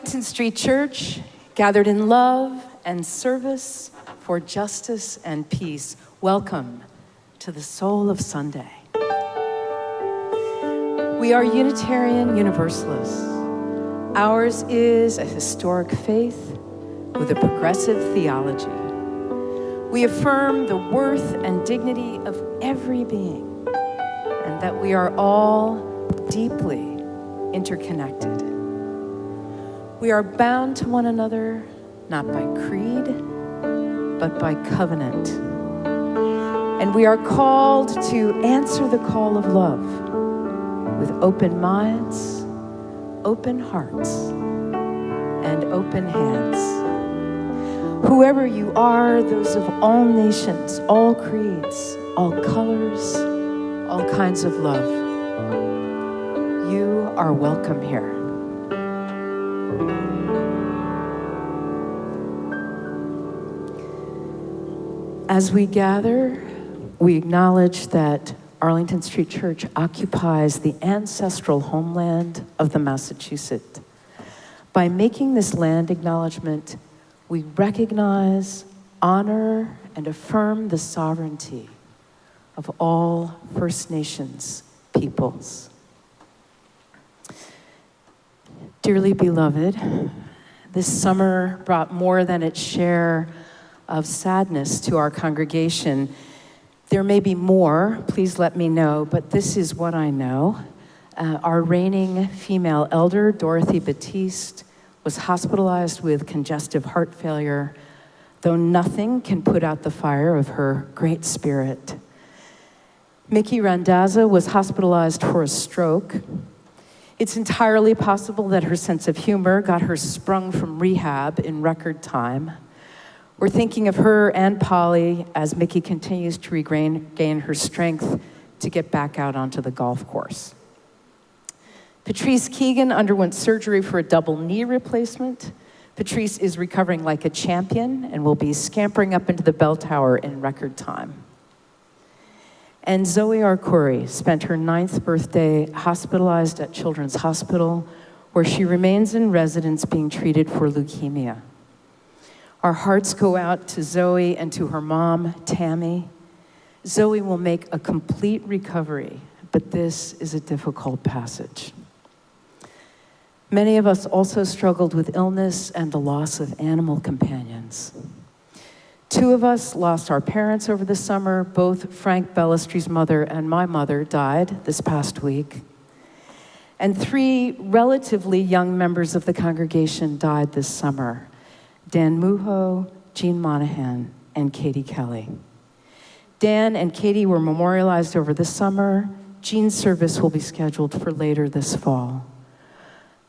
Arlington Street Church, gathered in love and service for justice and peace, welcome to the Soul of Sunday. We are Unitarian Universalists. Ours is a historic faith with a progressive theology. We affirm the worth and dignity of every being, and that we are all deeply interconnected. We are bound to one another, not by creed, but by covenant. And we are called to answer the call of love with open minds, open hearts, and open hands. Whoever you are, those of all nations, all creeds, all colors, all kinds of love, you are welcome here. As we gather, we acknowledge that Arlington Street Church occupies the ancestral homeland of the Massachusetts. By making this land acknowledgement, we recognize, honor, and affirm the sovereignty of all First Nations peoples. Dearly beloved, this summer brought more than its share of sadness to our congregation. There may be more, please let me know, but this is what I know. Our reigning female elder, Dorothy Batiste, was hospitalized with congestive heart failure, though nothing can put out the fire of her great spirit. Mickey Randazza was hospitalized for a stroke. It's entirely possible that her sense of humor got her sprung from rehab in record time. We're thinking of her and Polly as Mickey continues to regain her strength to get back out onto the golf course. Patrice Keegan underwent surgery for a double knee replacement. Patrice is recovering like a champion and will be scampering up into the bell tower in record time. And Zoe Arcuri spent her 9th birthday hospitalized at Children's Hospital, where she remains in residence being treated for leukemia. Our hearts go out to Zoe and to her mom, Tammy. Zoe will make a complete recovery, but this is a difficult passage. Many of us also struggled with illness and the loss of animal companions. 2 of us lost our parents over the summer. Both Frank Bellistry's mother and my mother died this past week. And 3 relatively young members of the congregation died this summer: Dan Muho, Jean Monahan, and Katie Kelly. Dan and Katie were memorialized over the summer. Jean's service will be scheduled for later this fall.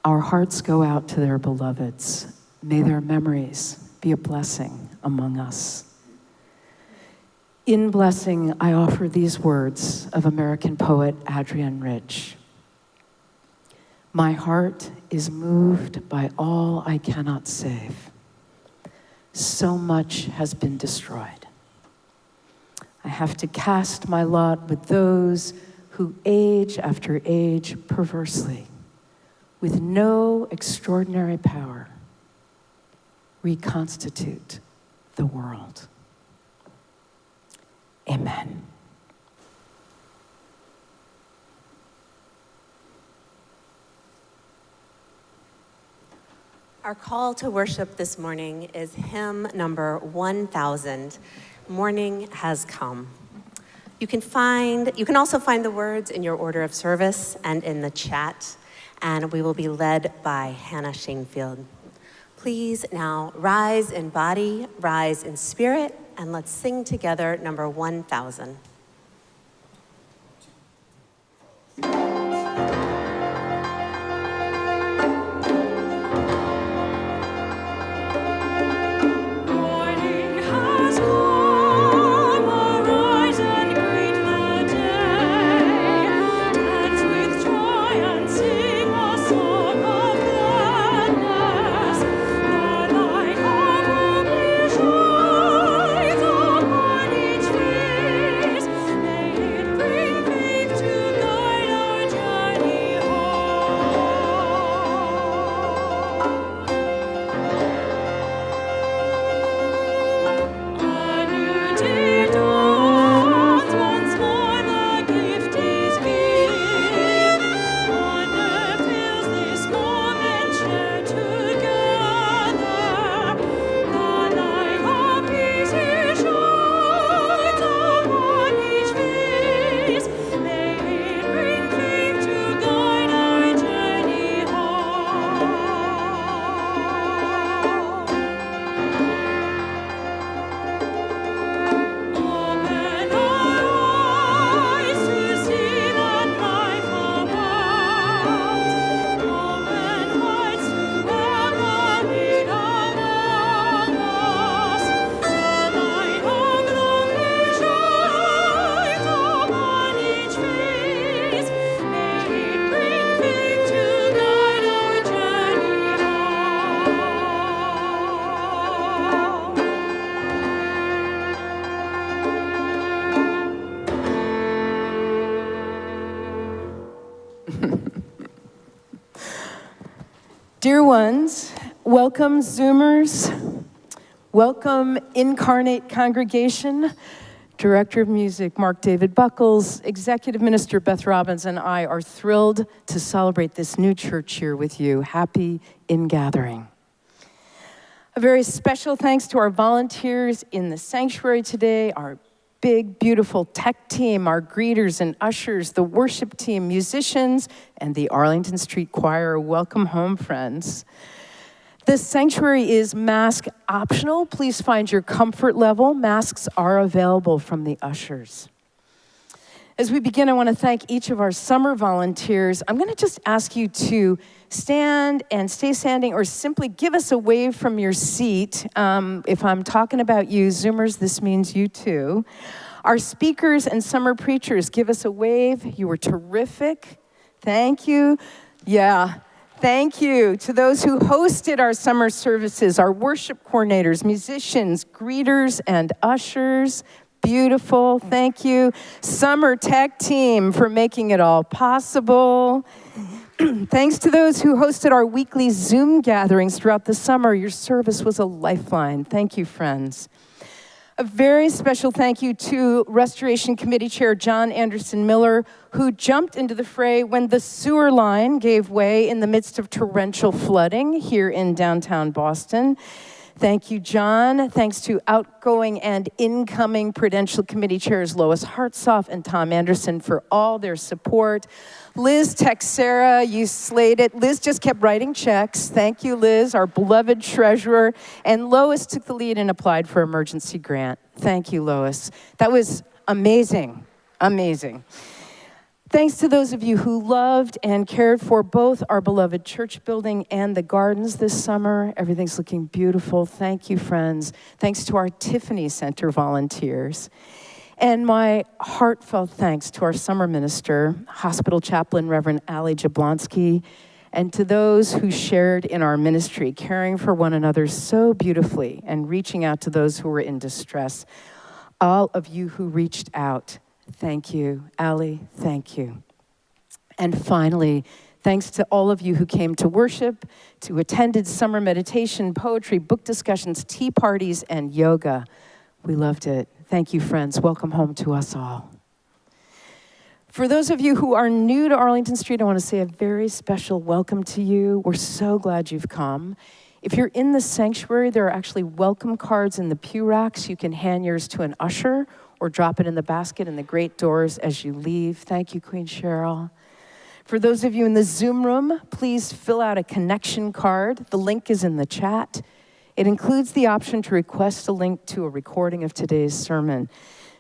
Our hearts go out to their beloveds. May their memories be a blessing among us. In blessing, I offer these words of American poet Adrienne Rich. My heart is moved by all I cannot save. So much has been destroyed. I have to cast my lot with those who age after age perversely, with no extraordinary power, reconstitute the world. Amen. Our call to worship this morning is hymn number 1000, Morning Has Come. You can also find the words in your order of service and in the chat, and we will be led by Hannah Shanefield. Please now rise in body, rise in spirit, and let's sing together number 1000. Trees Dear ones, welcome Zoomers, welcome Incarnate Congregation. Director of Music, Mark David Buckles, Executive Minister Beth Robbins, and I are thrilled to celebrate this new church year with you. Happy ingathering. A very special thanks to our volunteers in the sanctuary today, our big, beautiful tech team, our greeters and ushers, the worship team, musicians, and the Arlington Street Choir. Welcome home, friends. The sanctuary is mask optional. Please find your comfort level. Masks are available from the ushers. As we begin, I want to thank each of our summer volunteers. I'm going to just ask you to stand and stay standing or simply give us a wave from your seat. If I'm talking about you, Zoomers, this means you too. Our speakers and summer preachers, give us a wave. You were terrific. Thank you. Yeah. Thank you to those who hosted our summer services, our worship coordinators, musicians, greeters, and ushers. Beautiful, thank you. Summer tech team for making it all possible. Thanks to those who hosted our weekly Zoom gatherings throughout the summer. Your service was a lifeline. Thank you, friends. A very special thank you to Restoration Committee Chair John Anderson Miller, who jumped into the fray when the sewer line gave way in the midst of torrential flooding here in downtown Boston. Thank you, John. Thanks to outgoing and incoming Prudential Committee Chairs Lois Hartsoff and Tom Anderson for all their support. Liz Texera, you slayed it. Liz just kept writing checks. Thank you, Liz, our beloved treasurer. And Lois took the lead and applied for emergency grant. Thank you, Lois. That was amazing, amazing. Thanks to those of you who loved and cared for both our beloved church building and the gardens this summer. Everything's looking beautiful. Thank you, friends. Thanks to our Tiffany Center volunteers. And my heartfelt thanks to our summer minister, hospital chaplain, Reverend Ali Jablonski, and to those who shared in our ministry, caring for one another so beautifully and reaching out to those who were in distress. All of you who reached out, thank you. Ali, thank you. And finally, thanks to all of you who came to worship, who attended summer meditation, poetry, book discussions, tea parties, and yoga. We loved it. Thank you, friends. Welcome home to us all. For those of you who are new to Arlington Street, I want to say a very special welcome to you. We're so glad you've come. If you're in the sanctuary, there are actually welcome cards in the pew racks. You can hand yours to an usher or drop it in the basket in the great doors as you leave. Thank you, Queen Cheryl. For those of you in the Zoom room, please fill out a connection card. The link is in the chat. It includes the option to request a link to a recording of today's sermon.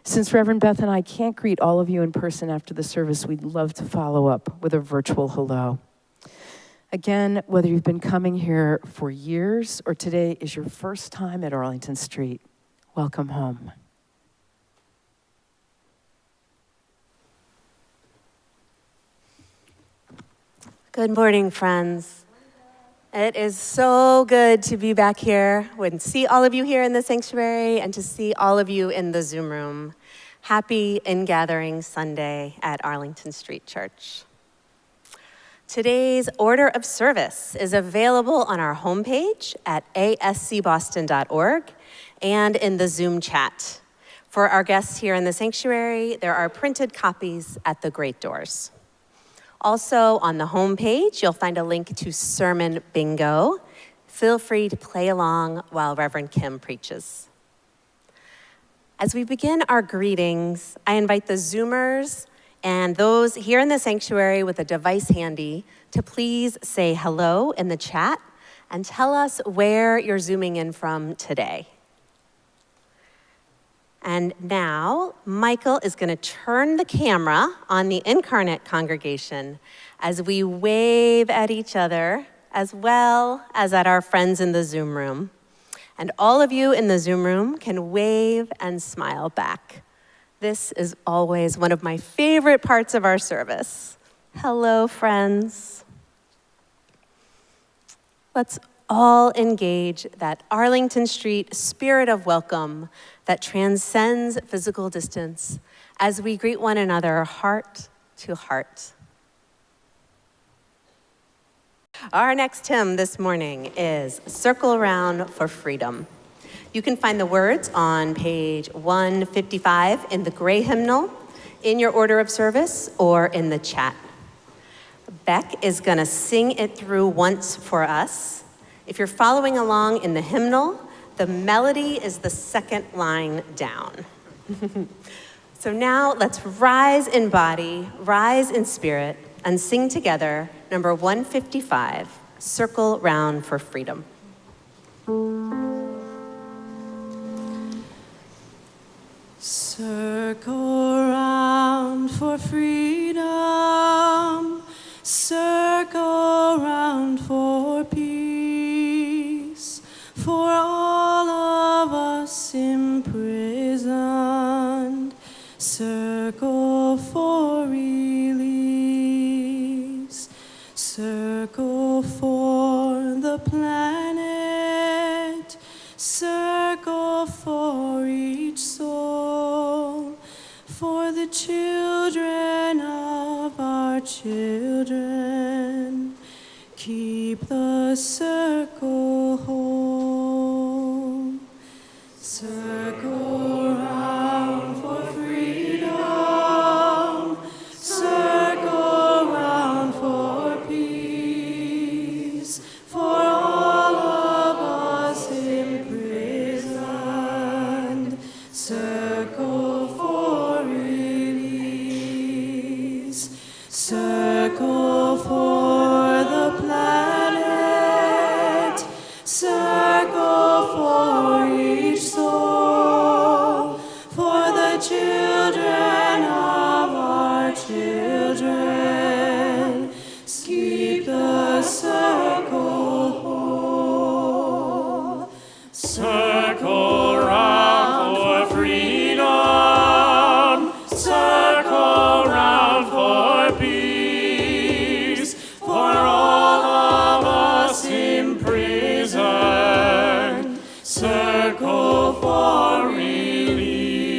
Since Reverend Beth and I can't greet all of you in person after the service, we'd love to follow up with a virtual hello. Again, whether you've been coming here for years or today is your first time at Arlington Street, welcome home. Good morning, friends. It is so good to be back here and see all of you here in the sanctuary and to see all of you in the Zoom room. Happy Ingathering Sunday at Arlington Street Church. Today's order of service is available on our homepage at ascboston.org and in the Zoom chat. For our guests here in the sanctuary, there are printed copies at the great doors. Also, on the homepage, you'll find a link to Sermon Bingo. Feel free to play along while Reverend Kim preaches. As we begin our greetings, I invite the Zoomers and those here in the sanctuary with a device handy to please say hello in the chat and tell us where you're zooming in from today. And now, Michael is going to turn the camera on the Incarnate congregation as we wave at each other as well as at our friends in the Zoom room. And all of you in the Zoom room can wave and smile back. This is always one of my favorite parts of our service. Hello, friends. Let's all engage that Arlington Street spirit of welcome that transcends physical distance as we greet one another heart to heart. Our next hymn this morning is Circle Around for Freedom. You can find the words on page 155 in the gray hymnal, in your order of service, or in the chat. Beck is going to sing it through once for us. If you're following along in the hymnal, the melody is the second line down. So now let's rise in body, rise in spirit, and sing together number 155, Circle Round for Freedom. Circle round for freedom, circle round for peace, for all of us imprisoned, circle for release, circle for the planet, circle for each soul, for the children of our children. Keep the circle whole. Circle round for freedom, circle round for peace, for all of us imprisoned, circle for release, circle for the planet, circle for each soul, for the children of our children. Keep the circle whole. Circle round for freedom, circle round for peace, for all of us imprisoned, circle for release,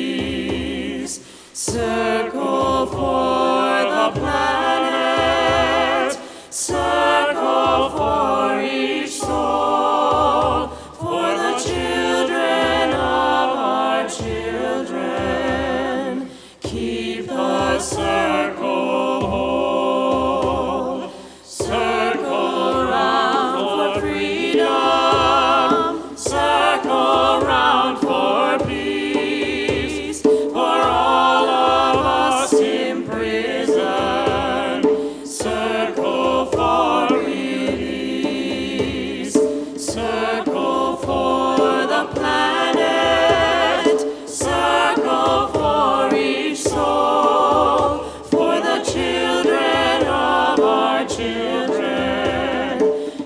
circle for the planet, circle for each soul, for the children of our children. Keep the circle whole. Circle round for freedom, circle round for peace, for all of us imprisoned, circle for release, circle for the planet, circle for each soul, for the children of our children.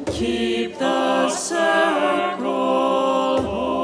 Keep the circle whole.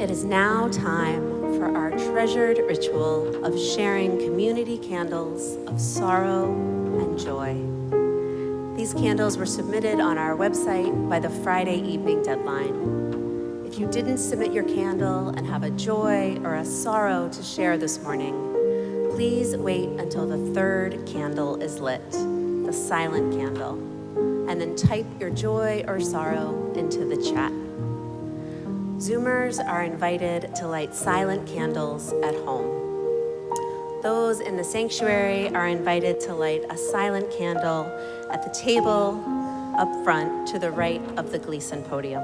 It is now time for our treasured ritual of sharing community candles of sorrow and joy. These candles were submitted on our website by the Friday evening deadline. If you didn't submit your candle and have a joy or a sorrow to share this morning, please wait until the third candle is lit, the silent candle, and then type your joy or sorrow into the chat. Zoomers are invited to light silent candles at home. Those in the sanctuary are invited to light a silent candle at the table up front to the right of the Gleason podium.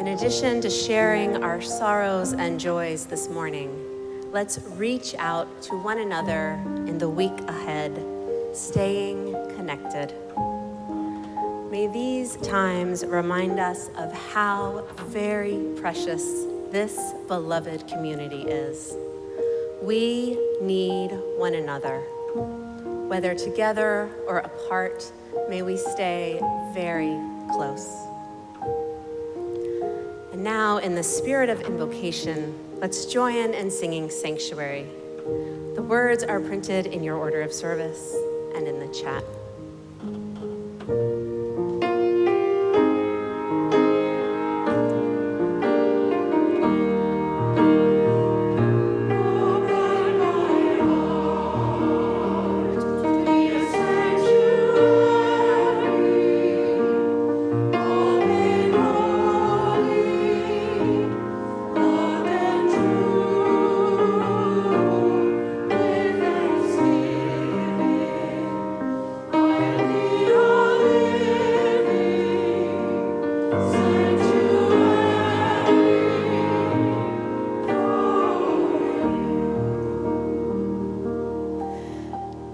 In addition to sharing our sorrows and joys this morning, let's reach out to one another in the week ahead, staying connected. May these times remind us of how very precious this beloved community is. We need one another. Whether together or apart, may we stay very close. And now, in the spirit of invocation, let's join in singing Sanctuary. The words are printed in your order of service and in the chat.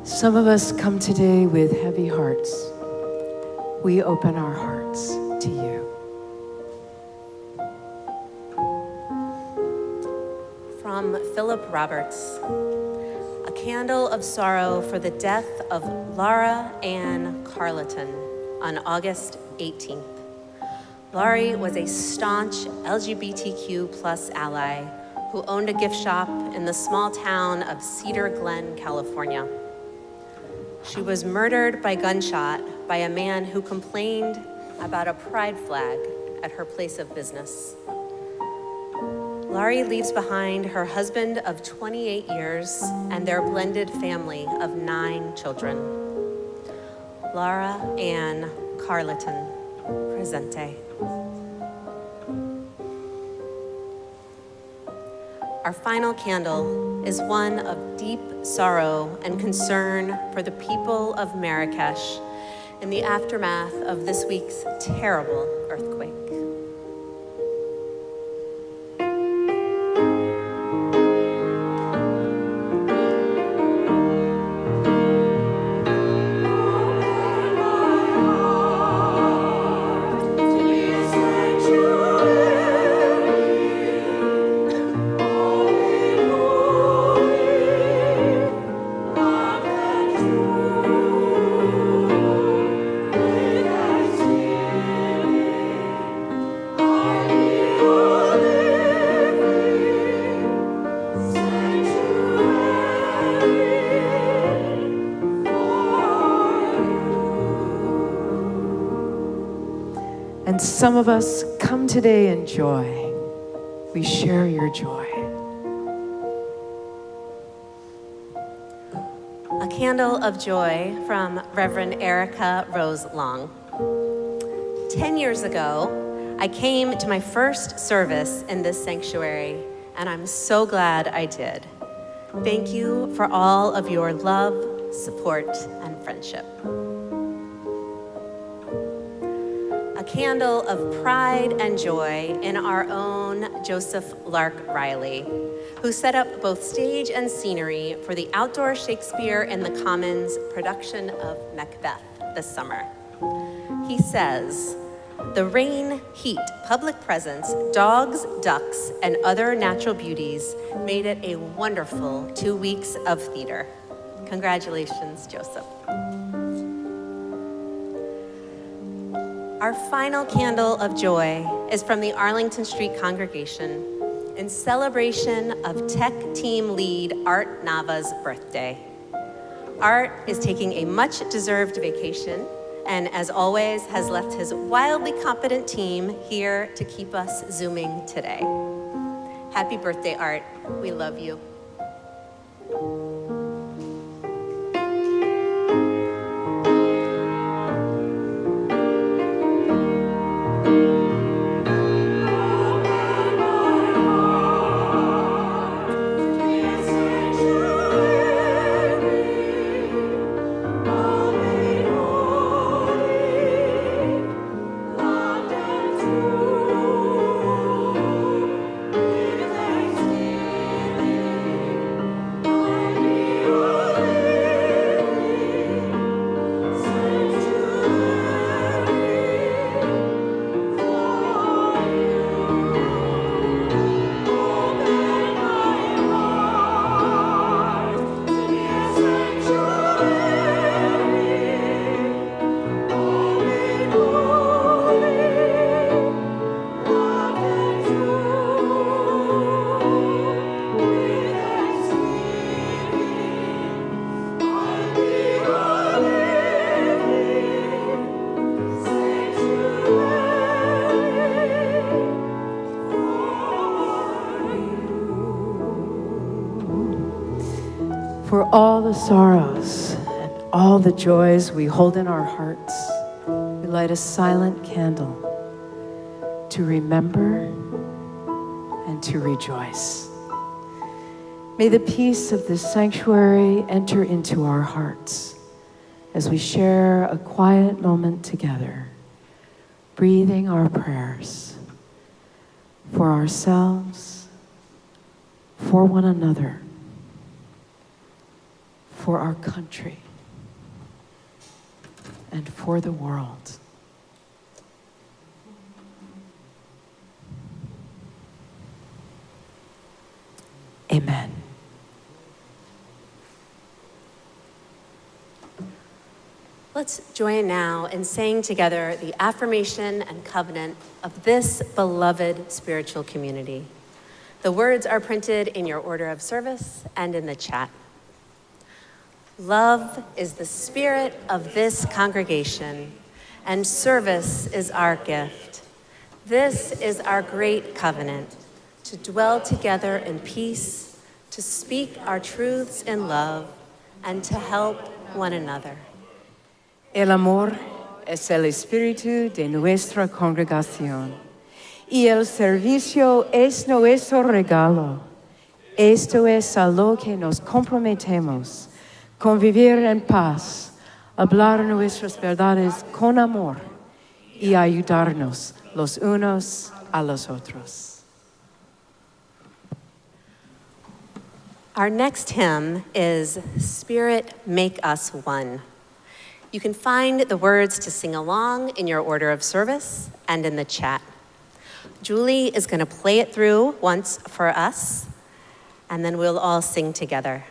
Some of us come today with heavy hearts. We open our hearts to you. From Philip Roberts, a candle of sorrow for the death of Laura Ann Carleton on August 18th. Laurie was a staunch LGBTQ+ ally who owned a gift shop in the small town of Cedar Glen, California. She was murdered by gunshot by a man who complained about a pride flag at her place of business. Laurie leaves behind her husband of 28 years and their blended family of 9 children. Laura Ann Carleton, presente. Our final candle is one of deep sorrow and concern for the people of Marrakesh in the aftermath of this week's terrible earthquake. And some of us come today in joy. We share your joy. A candle of joy from Reverend Erica Rose Long. 10 years ago, I came to my first service in this sanctuary, and I'm so glad I did. Thank you for all of your love, support, and friendship. A candle of pride and joy in our own Joseph Lark Riley, who set up both stage and scenery for the outdoor Shakespeare in the Commons production of Macbeth this summer. He says, "The rain, heat, public presence, dogs, ducks, and other natural beauties made it a wonderful 2 weeks of theater." Congratulations, Joseph. Our final candle of joy is from the Arlington Street congregation in celebration of tech team lead Art Nava's birthday. Art is taking a much-deserved vacation and, as always, has left his wildly competent team here to keep us Zooming today. Happy birthday, Art. We love you. all the sorrows and all the joys we hold in our hearts, we light a silent candle to remember and to rejoice. May the peace of this sanctuary enter into our hearts as we share a quiet moment together, breathing our prayers for ourselves, for one another, for our country, and for the world. Amen. Let's join now in saying together the affirmation and covenant of this beloved spiritual community. The words are printed in your order of service and in the chat. Love is the spirit of this congregation, and service is our gift. This is our great covenant, to dwell together in peace, to speak our truths in love, and to help one another. El amor es el espíritu de nuestra congregación y el servicio es nuestro regalo. Esto es a lo que nos comprometemos, convivir en paz, hablar nuestras verdades con amor y ayudarnos los unos a los otros. Our next hymn is Spirit, Make Us One. You can find the words to sing along in your order of service and in the chat. Julie is going to play it through once for us, and then we'll all sing together.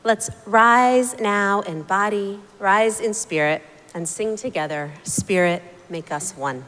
Let's rise now in body, rise in spirit, and sing together, Spirit, Make Us One.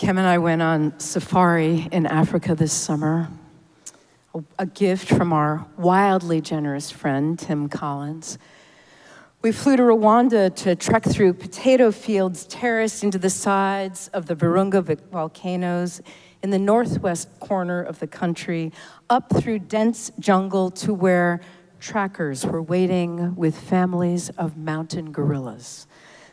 Kim and I went on safari in Africa this summer, a gift from our wildly generous friend, Tim Collins. We flew to Rwanda to trek through potato fields terraced into the sides of the Virunga volcanoes in the northwest corner of the country, up through dense jungle to where trackers were waiting with families of mountain gorillas.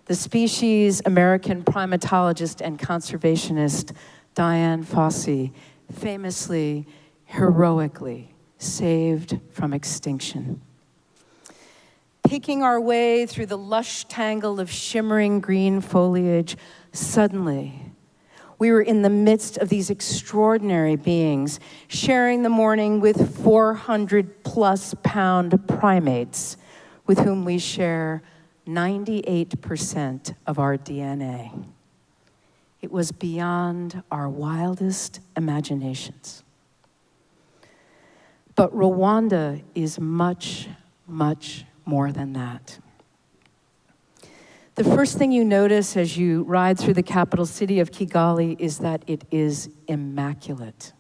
The species' American primatologist and conservationist Diane Fossey famously, heroically saved from extinction. Picking our way through the lush tangle of shimmering green foliage, suddenly, we were in the midst of these extraordinary beings, sharing the morning with 400+ pound primates with whom we share 98% of our DNA. It was beyond our wildest imaginations. But Rwanda is much, much more than that. The first thing you notice as you ride through the capital city of Kigali is that it is immaculate.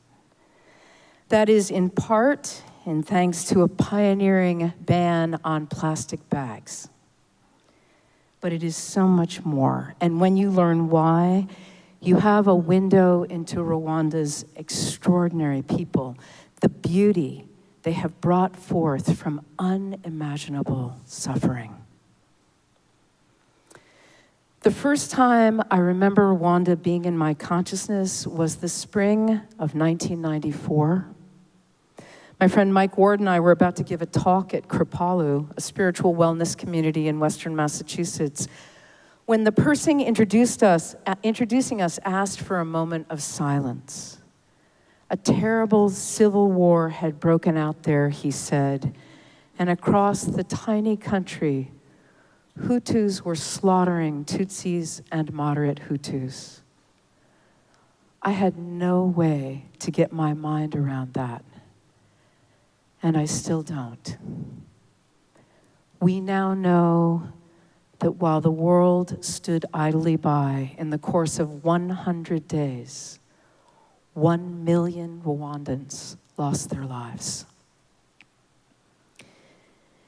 That is in part and thanks to a pioneering ban on plastic bags. But it is so much more. And when you learn why, you have a window into Rwanda's extraordinary people, the beauty they have brought forth from unimaginable suffering. The first time I remember Rwanda being in my consciousness was the spring of 1994. My friend Mike Ward and I were about to give a talk at Prelude, a spiritual wellness community in Western Massachusetts, when the person introducing us asked for a moment of silence. A terrible civil war had broken out there, he said, and across the tiny country, Hutus were slaughtering Tutsis and moderate Hutus. I had no way to get my mind around that, and I still don't. We now know that while the world stood idly by in the course of 100 days, 1 million Rwandans lost their lives.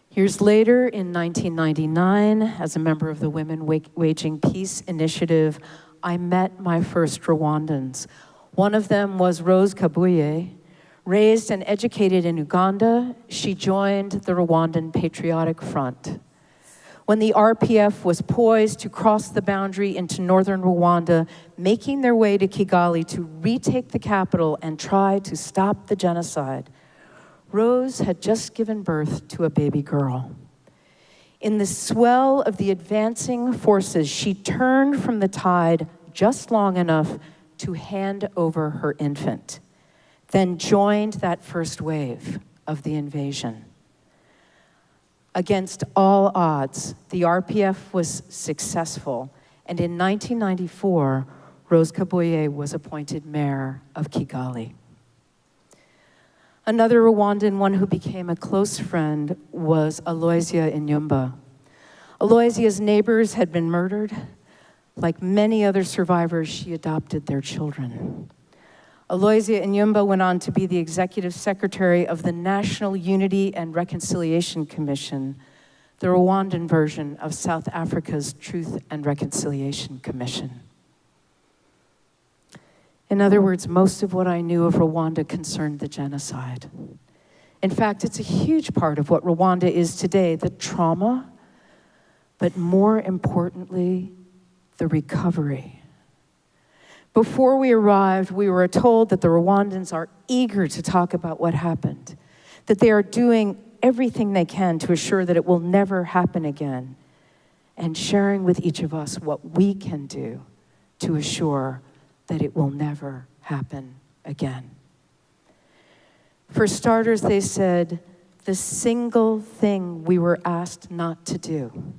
Years later, in 1999, as a member of the Women Waging Peace Initiative, I met my first Rwandans. One of them was Rose Kabuye. Raised and educated in Uganda, she joined the Rwandan Patriotic Front. When the RPF was poised to cross the boundary into northern Rwanda, making their way to Kigali to retake the capital and try to stop the genocide, Rose had just given birth to a baby girl. In the swell of the advancing forces, she turned from the tide just long enough to hand over her infant, then joined that first wave of the invasion. Against all odds, the RPF was successful, and in 1994, Rose Kabuye was appointed mayor of Kigali. Another Rwandan, one who became a close friend, was Aloysia Inyumba. Aloysia's neighbors had been murdered. Like many other survivors, she adopted their children. Aloysia Inyumba went on to be the executive secretary of the National Unity and Reconciliation Commission, the Rwandan version of South Africa's Truth and Reconciliation Commission. In other words, most of what I knew of Rwanda concerned the genocide. In fact, it's a huge part of what Rwanda is today, the trauma, but more importantly, the recovery. Before we arrived, we were told that the Rwandans are eager to talk about what happened, that they are doing everything they can to assure that it will never happen again, and sharing with each of us what we can do to assure that it will never happen again. For starters, they said, the single thing we were asked not to do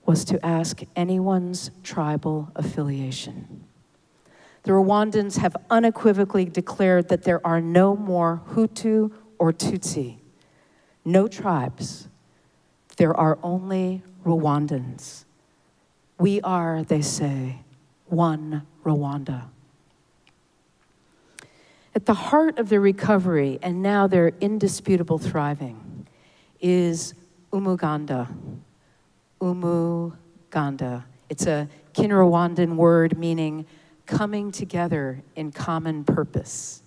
was to ask anyone's tribal affiliation. The Rwandans have unequivocally declared that there are no more Hutu or Tutsi, no tribes. There are only Rwandans. We are, they say, one Rwanda. At the heart of their recovery, and now their indisputable thriving, is Umuganda. Umuganda. It's a Kinyarwandan word meaning coming together in common purpose.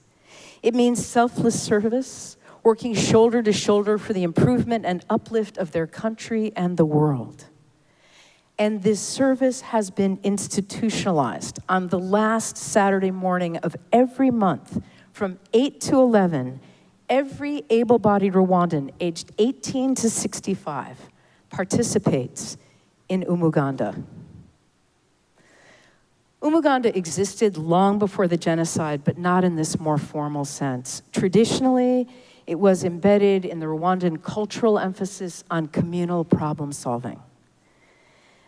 It means selfless service, working shoulder to shoulder for the improvement and uplift of their country and the world. And this service has been institutionalized on the last Saturday morning of every month from 8 to 11. Every able-bodied Rwandan aged 18 to 65 participates in Umuganda. Umuganda existed long before the genocide, but not in this more formal sense. Traditionally, it was embedded in the Rwandan cultural emphasis on communal problem solving.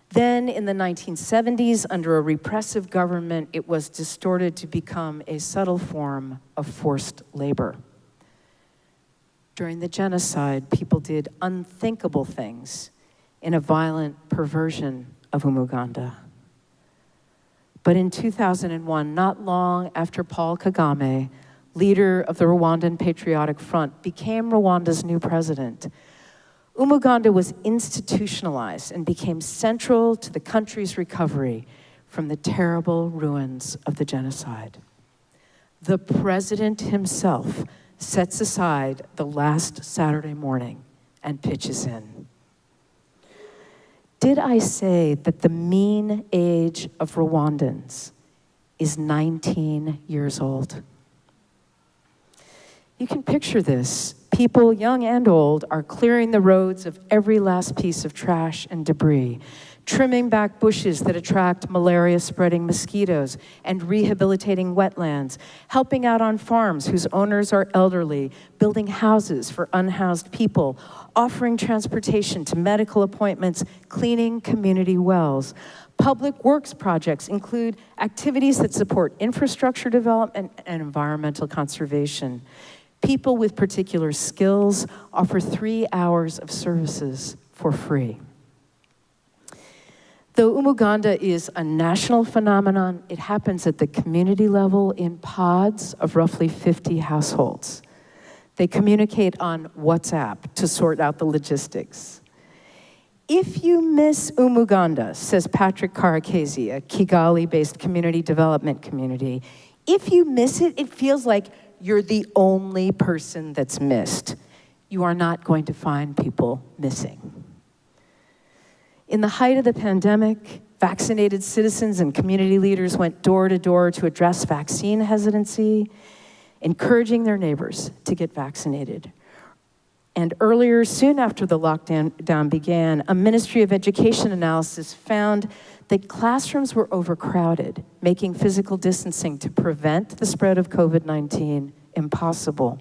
Then in the 1970s, under a repressive government, it was distorted to become a subtle form of forced labor. During the genocide, people did unthinkable things in a violent perversion of Umuganda. But in 2001, not long after Paul Kagame, leader of the Rwandan Patriotic Front, became Rwanda's new president, Umuganda was institutionalized and became central to the country's recovery from the terrible ruins of the genocide. The president himself sets aside the last Saturday morning and pitches in. Did I say that the mean age of Rwandans is 19 years old? You can picture this. People, young and old, are clearing the roads of every last piece of trash and debris, trimming back bushes that attract malaria-spreading mosquitoes, and rehabilitating wetlands, helping out on farms whose owners are elderly, building houses for unhoused people, offering transportation to medical appointments, cleaning community wells. Public works projects include activities that support infrastructure development and environmental conservation. People with particular skills offer 3 hours of services for free. Though Umuganda is a national phenomenon, it happens at the community level in pods of roughly 50 households. They communicate on WhatsApp to sort out the logistics. If you miss Umuganda, says Patrick Karakezi, a Kigali-based community development community, if you miss it, it feels like you're the only person that's missed. You are not going to find people missing. In the height of the pandemic, vaccinated citizens and community leaders went door to door to address vaccine hesitancy, encouraging their neighbors to get vaccinated. And earlier, soon after the lockdown began, a Ministry of Education analysis found that classrooms were overcrowded, making physical distancing to prevent the spread of COVID-19 impossible.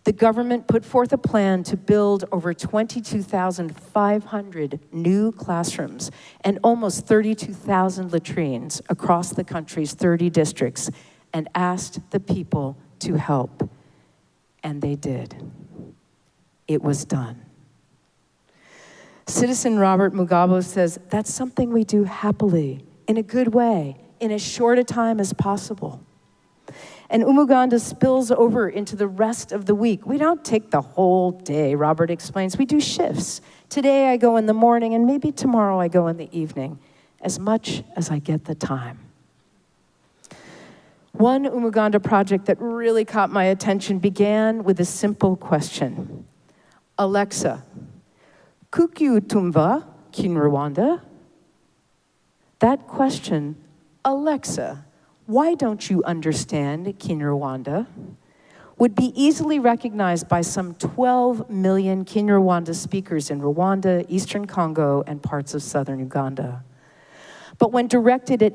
The government put forth a plan to build over 22,500 new classrooms and almost 32,000 latrines across the country's 30 districts and asked the people to help. And they did. It was done. Citizen Robert Mugabo says, that's something we do happily, in a good way, in as short a time as possible. And Umuganda spills over into the rest of the week. We don't take the whole day, Robert explains. We do shifts. Today I go in the morning, and maybe tomorrow I go in the evening, as much as I get the time. One Umuganda project that really caught my attention began with a simple question. Alexa, kuki utumva Kinyarwanda? That question, Alexa, why don't you understand Kinyarwanda, would be easily recognized by some 12 million Kinyarwanda speakers in Rwanda, Eastern Congo, and parts of southern Uganda. But when directed at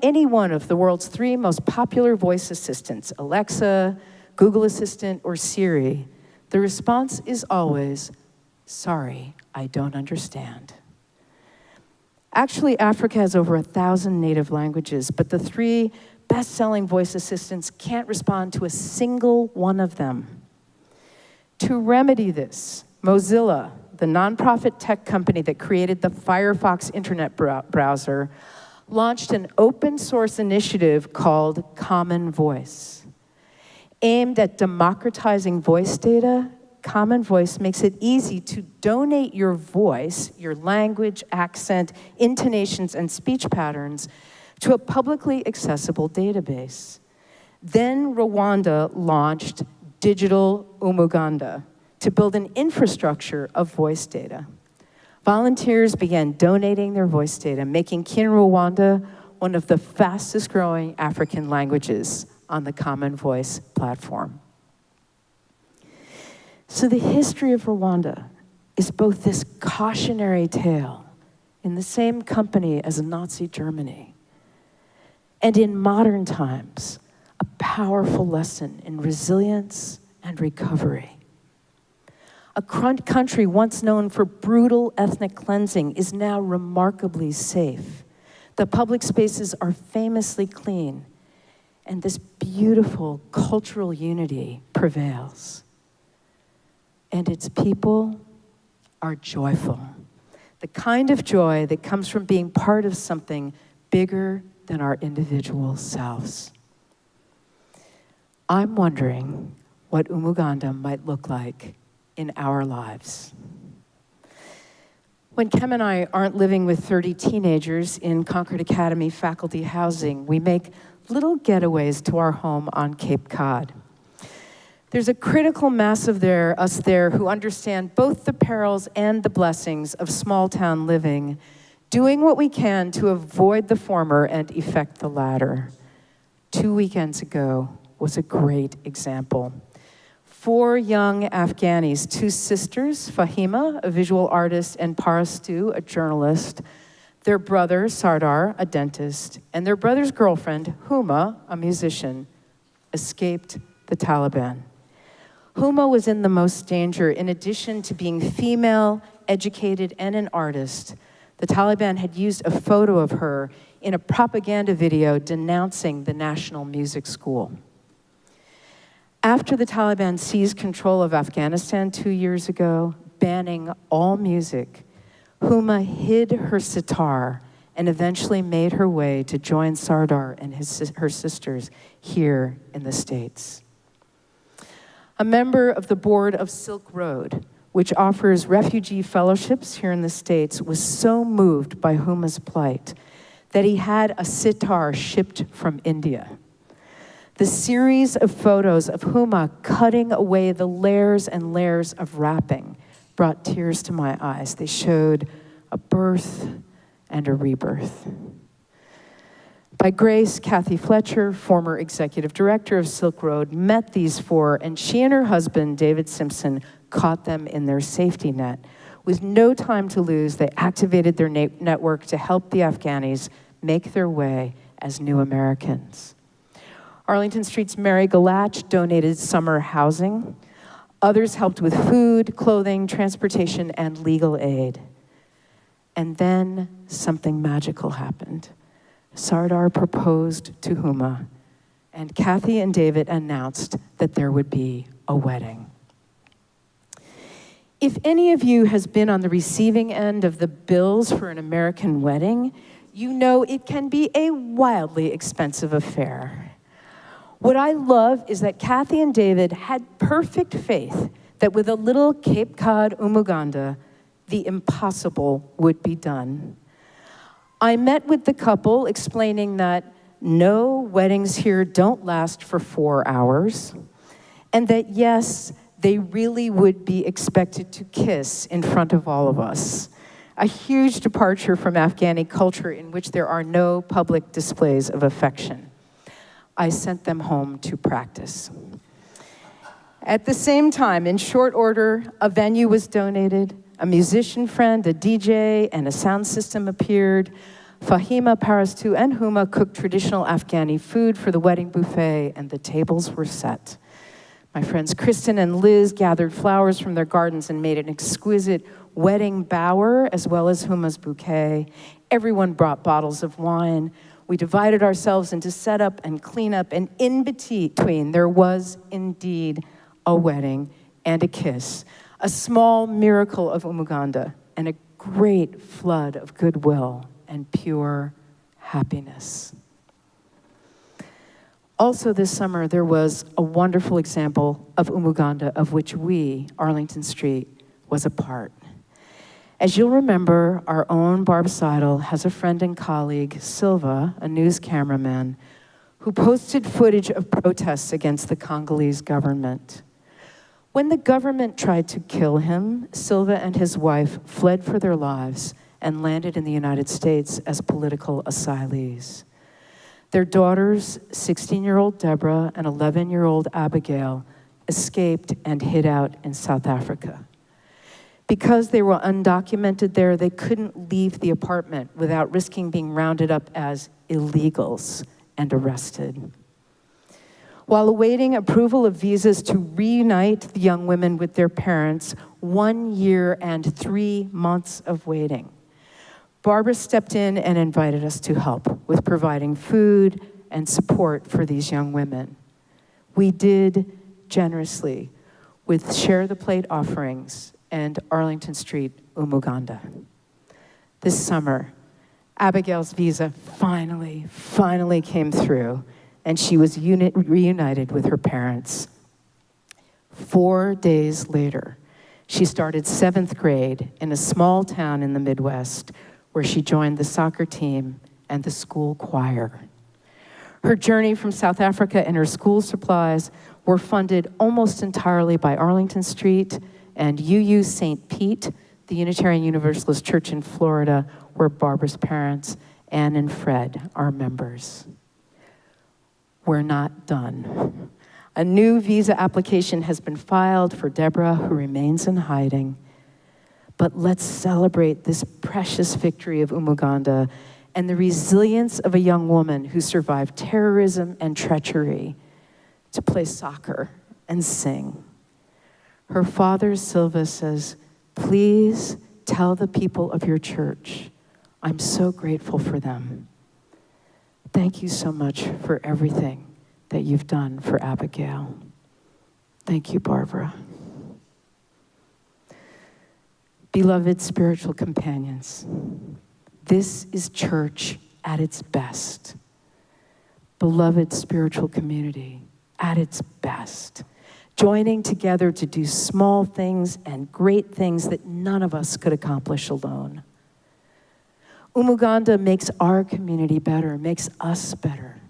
any one of the world's 3 most popular voice assistants, Alexa, Google Assistant, or Siri, the response is always, sorry, I don't understand. Actually, Africa has over 1,000 native languages, but the 3 best-selling voice assistants can't respond to a single one of them. To remedy this, Mozilla, the nonprofit tech company that created the Firefox internet browser, launched an open-source initiative called Common Voice. Aimed at democratizing voice data, Common Voice makes it easy to donate your voice, your language, accent, intonations, and speech patterns to a publicly accessible database. Then Rwanda launched Digital Umuganda to build an infrastructure of voice data. Volunteers began donating their voice data, making Kinyarwanda one of the fastest growing African languages on the Common Voice platform. So the history of Rwanda is both this cautionary tale in the same company as Nazi Germany, and in modern times, a powerful lesson in resilience and recovery. A country once known for brutal ethnic cleansing is now remarkably safe. The public spaces are famously clean, and this beautiful cultural unity prevails. And its people are joyful. The kind of joy that comes from being part of something bigger than our individual selves. I'm wondering what Umuganda might look like in our lives. When Kem and I aren't living with 30 teenagers in Concord Academy faculty housing, we make little getaways to our home on Cape Cod. There's a critical mass of us there who understand both the perils and the blessings of small town living, doing what we can to avoid the former and effect the latter. 2 weekends ago was a great example. 4 young Afghanis, 2 sisters, Fahima, a visual artist, and Parastu, a journalist, their brother, Sardar, a dentist, and their brother's girlfriend, Huma, a musician, escaped the Taliban. Huma was in the most danger. In addition to being female, educated, and an artist, the Taliban had used a photo of her in a propaganda video denouncing the National Music School. After the Taliban seized control of Afghanistan 2 years ago, banning all music, Huma hid her sitar and eventually made her way to join Sardar and her sisters here in the States. A member of the board of Silk Road, which offers refugee fellowships here in the States, was so moved by Huma's plight that he had a sitar shipped from India. The series of photos of Huma cutting away the layers and layers of wrapping brought tears to my eyes. They showed a birth and a rebirth. By grace, Kathy Fletcher, former executive director of Silk Road, met these 4, and she and her husband, David Simpson, caught them in their safety net. With no time to lose, they activated their network to help the Afghanis make their way as new Americans. Arlington Street's Mary Galach donated summer housing. Others helped with food, clothing, transportation, and legal aid. And then something magical happened. Sardar proposed to Huma, and Kathy and David announced that there would be a wedding. If any of you has been on the receiving end of the bills for an American wedding, you know it can be a wildly expensive affair. What I love is that Kathy and David had perfect faith that with a little Cape Cod Umuganda, the impossible would be done. I met with the couple explaining that no, weddings here don't last for 4 hours, and that yes, they really would be expected to kiss in front of all of us. A huge departure from Afghani culture in which there are no public displays of affection. I sent them home to practice. At the same time, in short order, a venue was donated, a musician friend, a DJ, and a sound system appeared. Fahima, Parastu, and Huma cooked traditional Afghani food for the wedding buffet, and the tables were set. My friends Kristen and Liz gathered flowers from their gardens and made an exquisite wedding bower, as well as Huma's bouquet. Everyone brought bottles of wine. We divided ourselves into setup and cleanup, and in between, there was indeed a wedding and a kiss, a small miracle of Umuganda, and a great flood of goodwill and pure happiness. Also this summer, there was a wonderful example of Umuganda, of which we, Arlington Street, was a part. As you'll remember, our own Barb Seidel has a friend and colleague, Silva, a news cameraman, who posted footage of protests against the Congolese government. When the government tried to kill him, Silva and his wife fled for their lives and landed in the United States as political asylees. Their daughters, 16-year-old Deborah and 11-year-old Abigail, escaped and hid out in South Africa. Because they were undocumented there, they couldn't leave the apartment without risking being rounded up as illegals and arrested. While awaiting approval of visas to reunite the young women with their parents, 1 year and 3 months of waiting, Barbara stepped in and invited us to help with providing food and support for these young women. We did generously with Share the Plate offerings and Arlington Street Umuganda. This summer, Abigail's visa finally came through, and she was reunited with her parents. 4 days later, she started 7th grade in a small town in the Midwest, where she joined the soccer team and the school choir. Her journey from South Africa and her school supplies were funded almost entirely by Arlington Street and UU St. Pete, the Unitarian Universalist Church in Florida, where Barbara's parents, Ann and Fred, are members. We're not done. A new visa application has been filed for Deborah, who remains in hiding. But let's celebrate this precious victory of Umuganda and the resilience of a young woman who survived terrorism and treachery to play soccer and sing. Her father, Silva, says, "Please tell the people of your church, I'm so grateful for them. Thank you so much for everything that you've done for Abigail." Thank you, Barbara. Beloved spiritual companions, this is church at its best. Beloved spiritual community at its best. Joining together to do small things and great things that none of us could accomplish alone. Umuganda makes our community better, makes us better.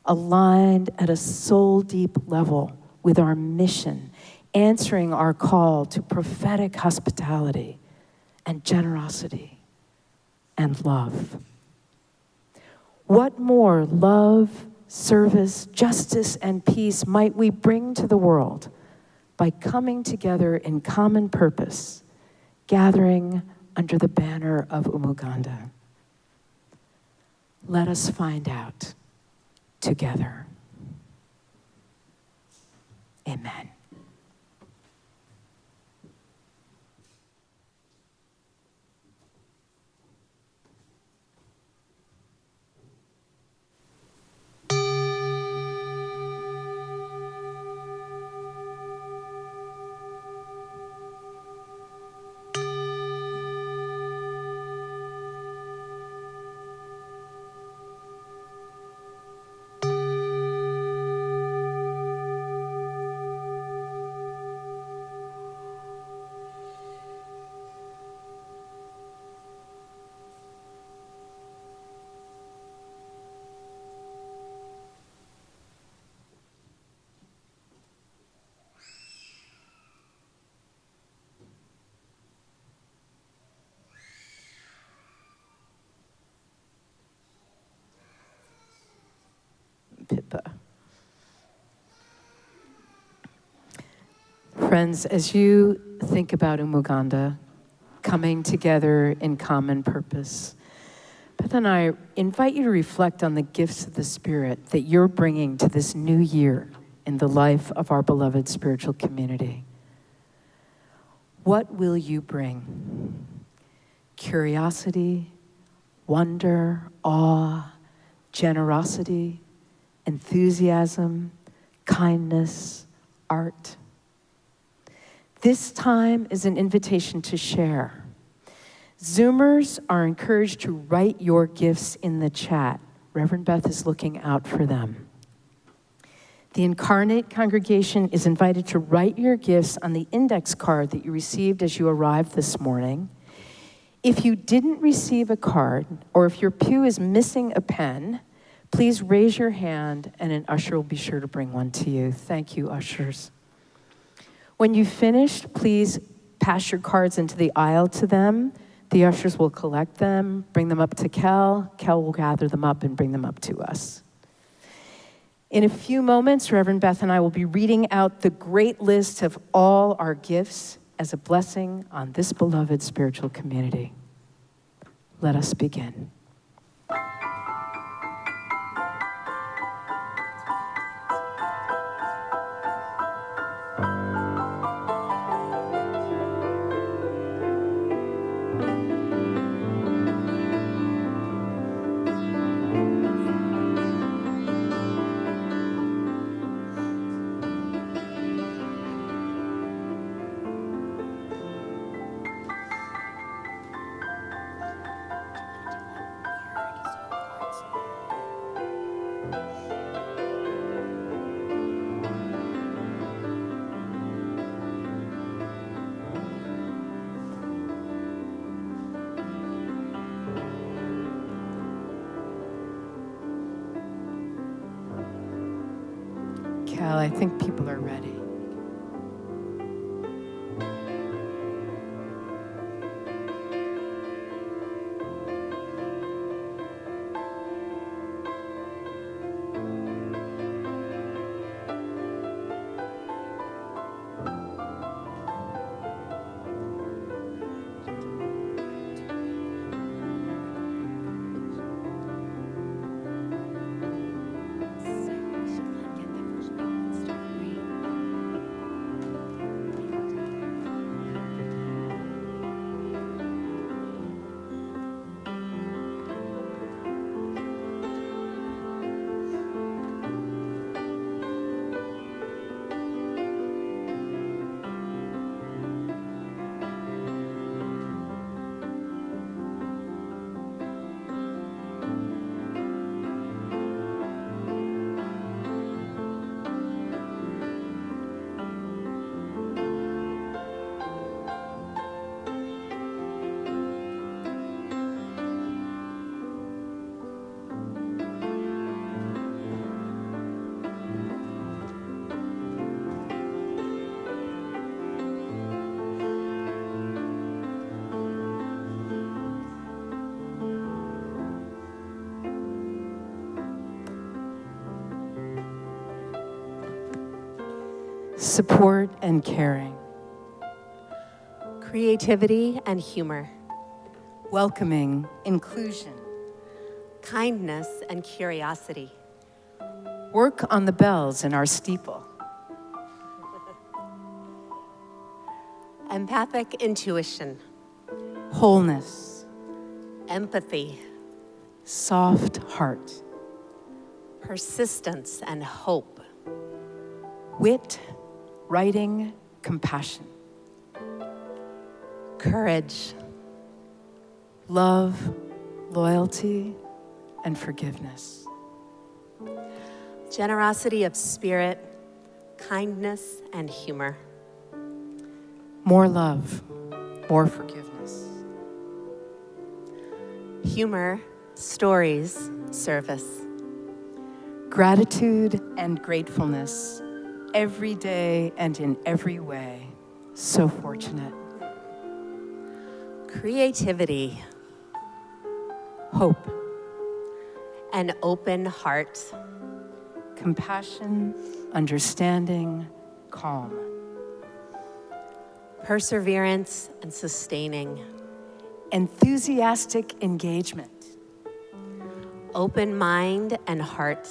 Aligned at a soul-deep level with our mission, answering our call to prophetic hospitality and generosity and love. What more love, service, justice, and peace might we bring to the world by coming together in common purpose, gathering under the banner of Umuganda? Let us find out together. Amen. Pippa. Friends, as you think about Umuganda, coming together in common purpose, Beth and I invite you to reflect on the gifts of the Spirit that you're bringing to this new year in the life of our beloved spiritual community. What will you bring? Curiosity, wonder, awe, generosity, enthusiasm, kindness, art. This time is an invitation to share. Zoomers are encouraged to write your gifts in the chat. Reverend Beth is looking out for them. The Incarnate congregation is invited to write your gifts on the index card that you received as you arrived this morning. If you didn't receive a card, or if your pew is missing a pen, please raise your hand and an usher will be sure to bring one to you. Thank you, ushers. When you've finished, please pass your cards into the aisle to them. The ushers will collect them, bring them up to Kel. Kel will gather them up and bring them up to us. In a few moments, Reverend Beth and I will be reading out the great list of all our gifts as a blessing on this beloved spiritual community. Let us begin. Cal, I think people are ready. Support and caring. Creativity and humor. Welcoming, inclusion. Kindness and curiosity. Work on the bells in our steeple. Empathic intuition. Wholeness. Empathy. Soft heart. Persistence and hope. Wit, writing, compassion. Courage. Love, loyalty, and forgiveness. Generosity of spirit, kindness and humor. More love, more forgiveness. Humor, stories, service. Gratitude and gratefulness, every day and in every way. So fortunate. Creativity. Hope, An open heart. compassion, understanding, calm. Perseverance and sustaining. Enthusiastic engagement, Open mind and heart.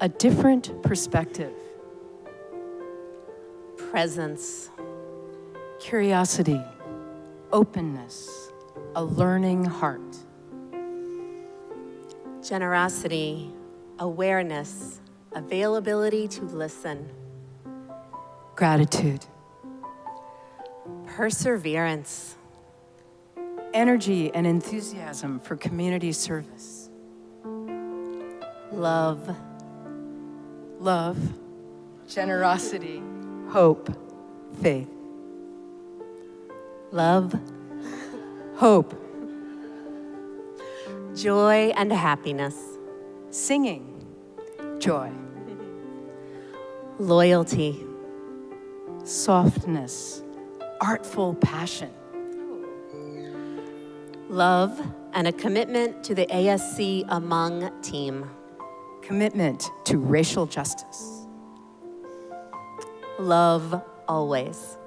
a different perspective, Presence. curiosity, openness, a learning heart. Generosity, awareness, availability to listen. Gratitude, Perseverance. energy and enthusiasm for community service. Love. love, generosity, hope, faith. Love, Hope, joy, and happiness. singing, joy, Loyalty, softness, artful passion, love, and a commitment to the ASC Among team. commitment to racial justice, Love always.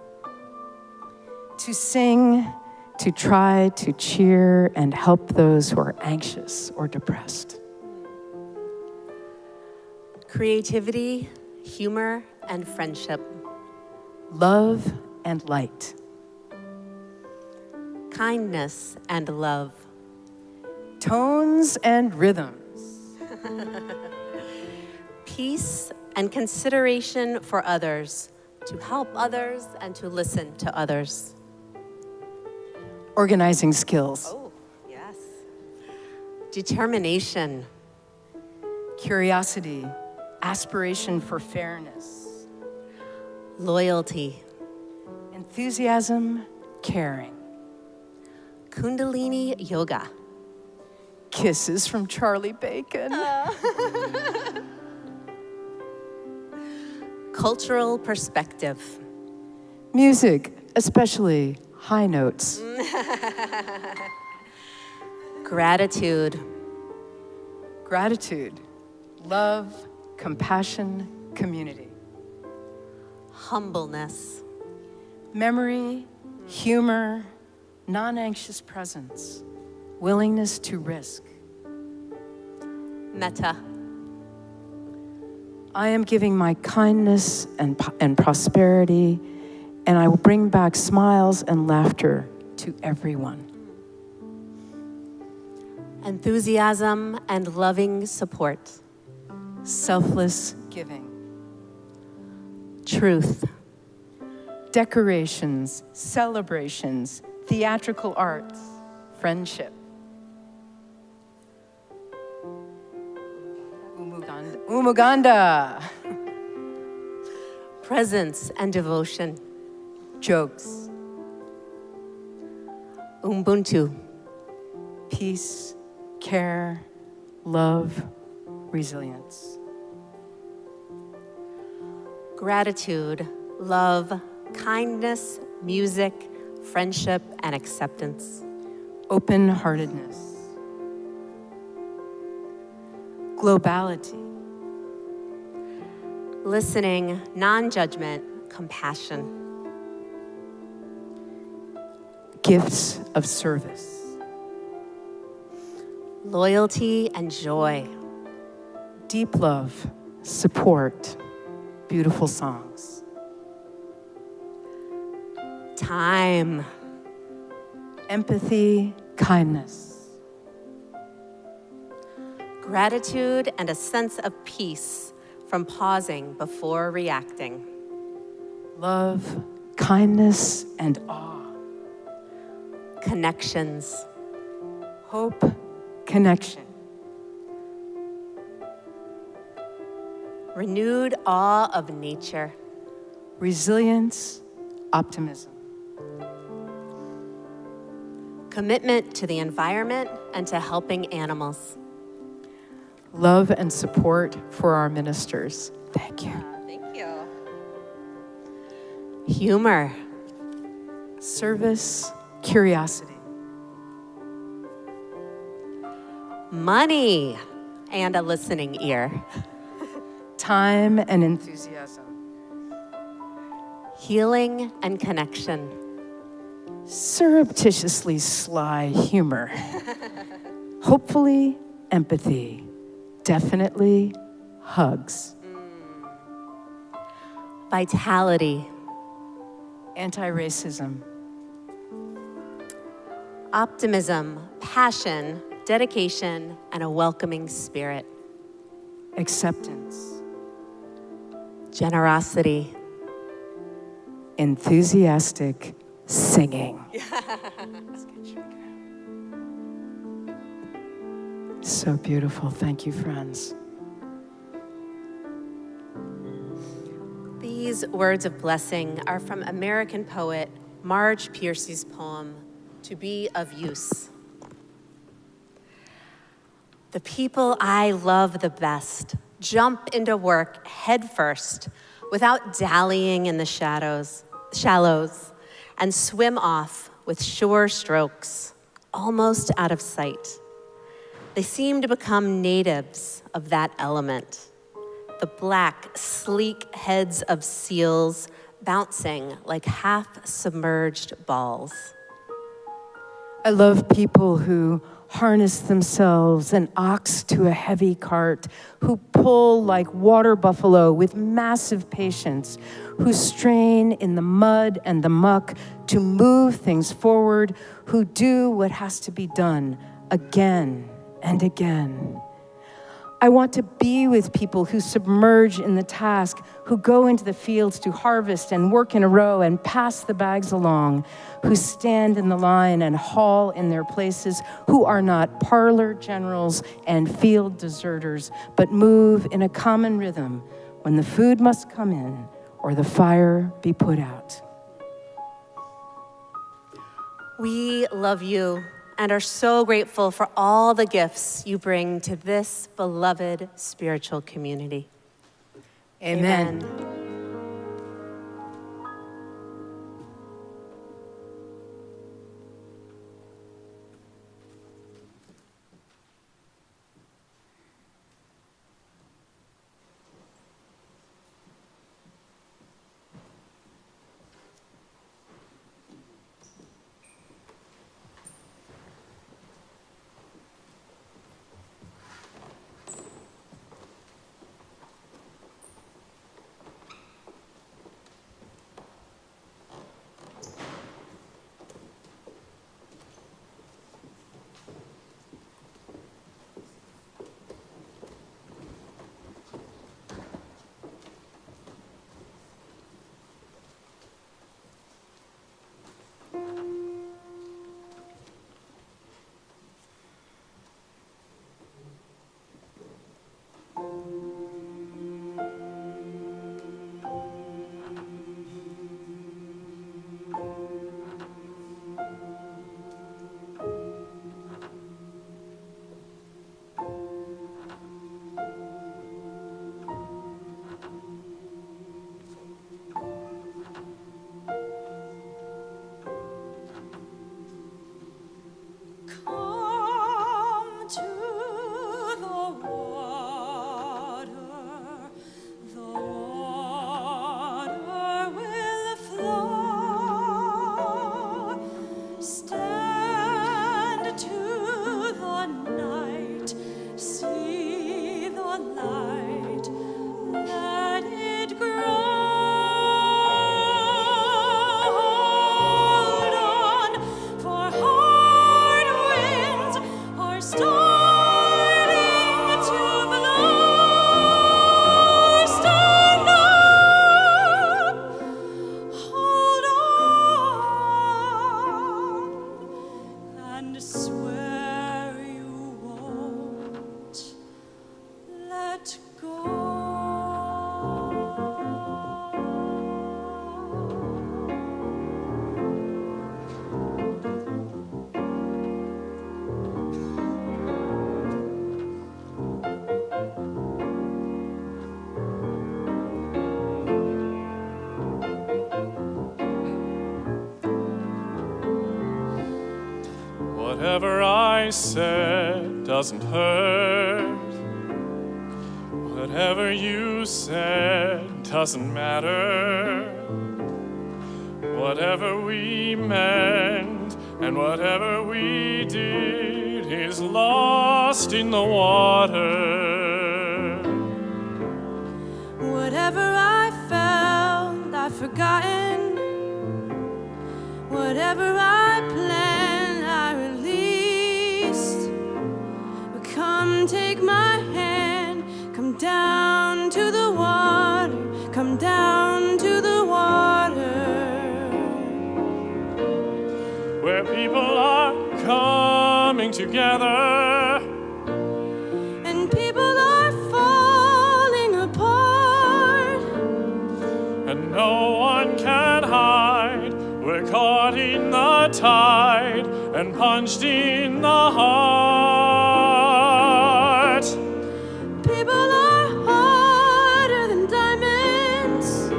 to sing, to try to cheer and help those who are anxious or depressed. Creativity, humor, and friendship. Love and light, Kindness and love. tones and rhythms, Peace and consideration for others, to help others and to listen to others. organizing skills, Oh, yes. Determination, curiosity, aspiration for fairness, loyalty, enthusiasm, caring, Kundalini yoga, kisses from Charlie Bacon, cultural perspective, music, especially high notes, gratitude, gratitude, love, compassion, community, humbleness, memory, humor, non-anxious presence, willingness to risk. metta, I am giving my kindness and prosperity, and I will bring back smiles and laughter to everyone. enthusiasm and loving support, Selfless giving, truth, decorations, celebrations, theatrical arts, friendship. Umuganda, presence and devotion, jokes, Ubuntu, peace, care, love, resilience. gratitude, love, kindness, music, friendship, and acceptance. Open-heartedness, globality, Listening, non-judgment, compassion. gifts of service, Loyalty and joy. deep love, support, beautiful songs, Time. empathy, kindness, Gratitude and a sense of peace from pausing before reacting. love, kindness, and awe, Connections. hope, connection, Renewed awe of nature. resilience, optimism, Commitment to the environment and to helping animals. love and support for our ministers. Thank you. Thank you. Humor. Service, curiosity, Money and a listening ear. time and enthusiasm, Healing and connection. surreptitiously sly humor, hopefully empathy, definitely hugs, Vitality. anti-racism, Optimism, passion, dedication, and a welcoming spirit. acceptance, Generosity. enthusiastic singing. So beautiful. Thank you, friends. These words of blessing are from American poet Marge Piercy's poem, To Be of Use. The people I love the best jump into work head first without dallying in the shallows, and swim off with sure strokes, almost out of sight. They seem to become natives of that element. The black, sleek heads of seals bouncing like half-submerged balls. I love people who harness themselves an ox to a heavy cart, who pull like water buffalo with massive patience, who strain in the mud and the muck to move things forward, who do what has to be done again and again. I want to be with people who submerge in the task, who go into the fields to harvest and work in a row and pass the bags along, who stand in the line and haul in their places, who are not parlor generals and field deserters, but move in a common rhythm when the food must come in or the fire be put out. We love you and are so grateful for all the gifts you bring to this beloved spiritual community. Amen. Whatever I said doesn't hurt. Whatever you said doesn't matter. Whatever we meant and whatever we did is lost in the water. Whatever I felt, I've forgotten. Whatever I planned, I released. But come take my hand, come down to the water, come down to the water. Where people are coming together And people are falling apart. and caught in the tide and punched in the heart. People are harder than diamonds,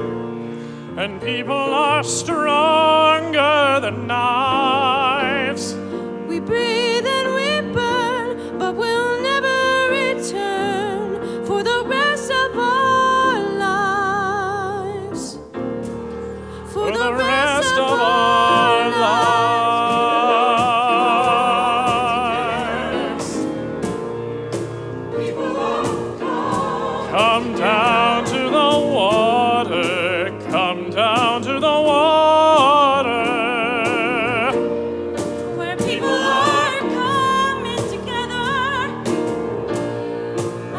And people are stronger than knives. we breathe and we burn, but we'll never return for the rest of our lives. For the rest of our lives. Come down to the water, come down to the water. Where people are coming together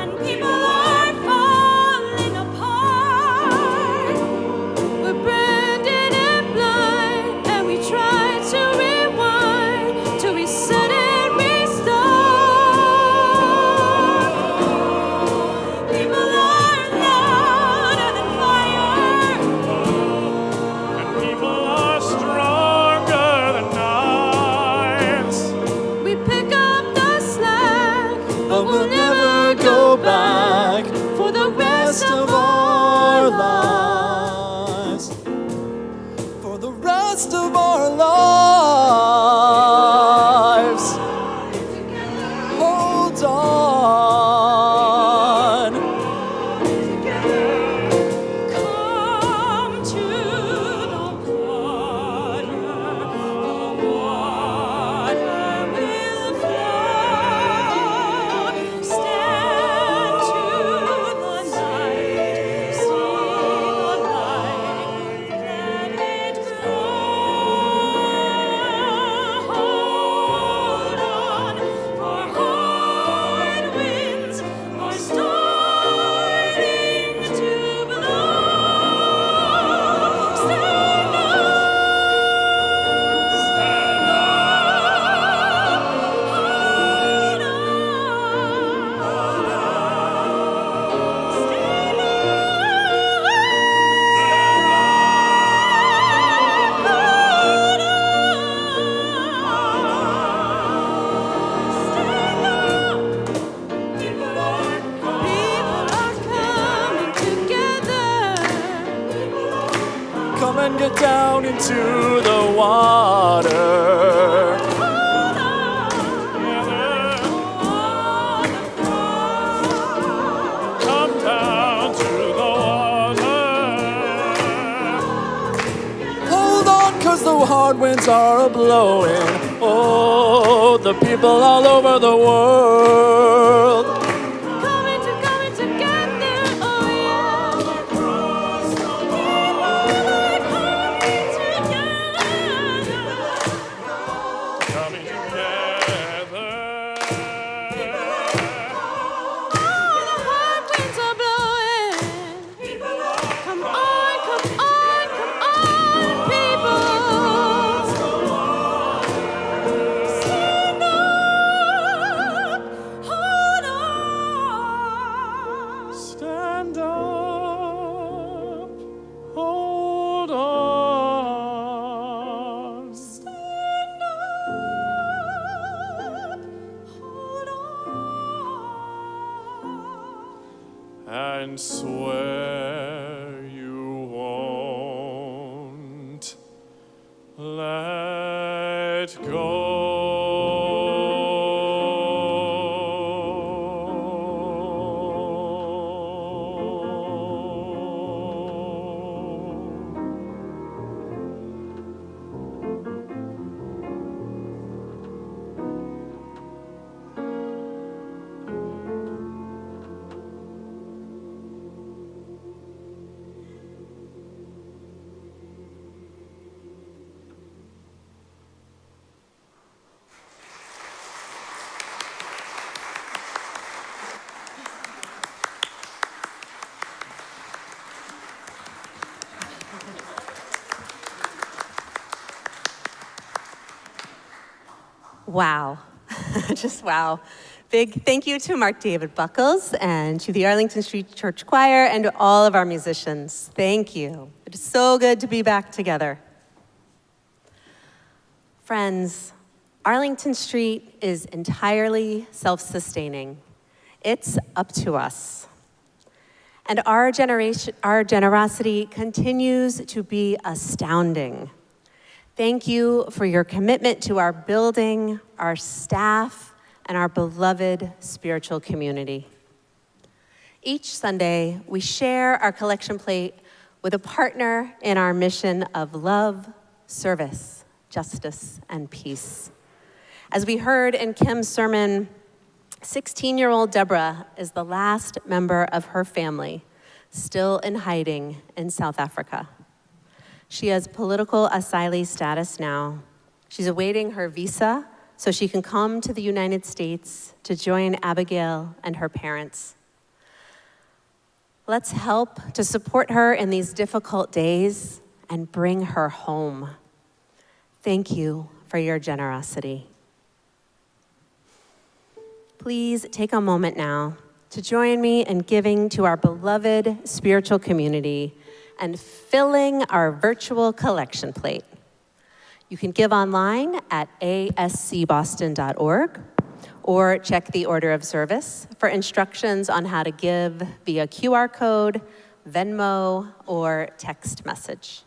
and people are falling apart. We're branded and blind and we try to rewind to reset and restart. People are louder than fire. And people are stronger than knives. We pick up the slack, but we'll never go back for the rest of our lives. For the rest of our lives. Hold on. Come to the water will flow. Stand to the night, see the light, let it grow. Hold on, for hard winds are starting to blow. Stand up, Come and get down into the water. Come down to the water. Hold on, 'cause the hard winds are a-blowing. Oh, the people all over the world. coming together, oh yeah. People are coming together. Coming together. Oh, the hard winds are blowing. Come on, come on, come on, people. Stand up, hold on. Stand up. Hold on. Stand up, hold on. And swear you won't let go. Wow. Just wow. Big thank you to Mark David Buckles and to the Arlington Street Church Choir and to all of our musicians. Thank you. It is so good to be back together. Friends, Arlington Street is entirely self-sustaining. It's up to us. And our generosity continues to be astounding. Thank you for your commitment to our building, our staff, and our beloved spiritual community. Each Sunday, we share our collection plate with a partner in our mission of love, service, justice, and peace. As we heard in Kim's sermon, 16-year-old Deborah is the last member of her family still in hiding in South Africa. She has political asylee status now. She's awaiting her visa so she can come to the United States to join Abigail and her parents. Let's help to support her in these difficult days and bring her home. Thank you for your generosity. Please take a moment now to join me in giving to our beloved spiritual community and filling our virtual collection plate. You can give online at ascboston.org or check the order of service for instructions on how to give via QR code, Venmo, or text message.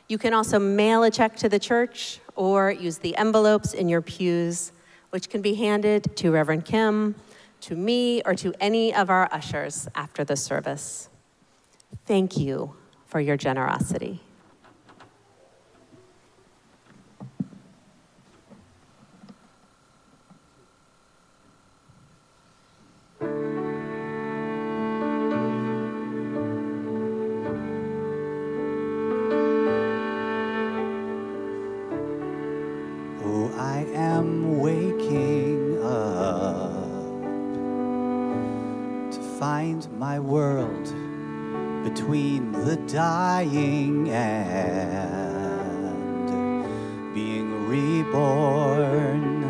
You can also mail a check to the church or use the envelopes in your pews, which can be handed to Reverend Kim, to me, or to any of our ushers after the service. Thank you for your generosity. I am waking up to find my world between the dying and being reborn.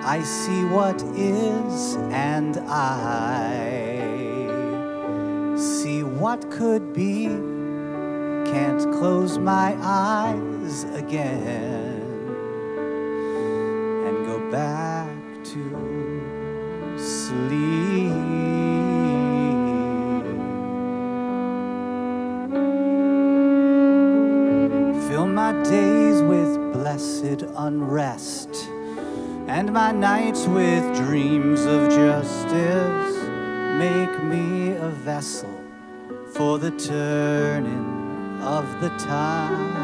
I see what is and I see what could be. Can't close my eyes again. Back to sleep. Fill my days with blessed unrest and my nights with dreams of justice. Make me a vessel for the turning of the tide.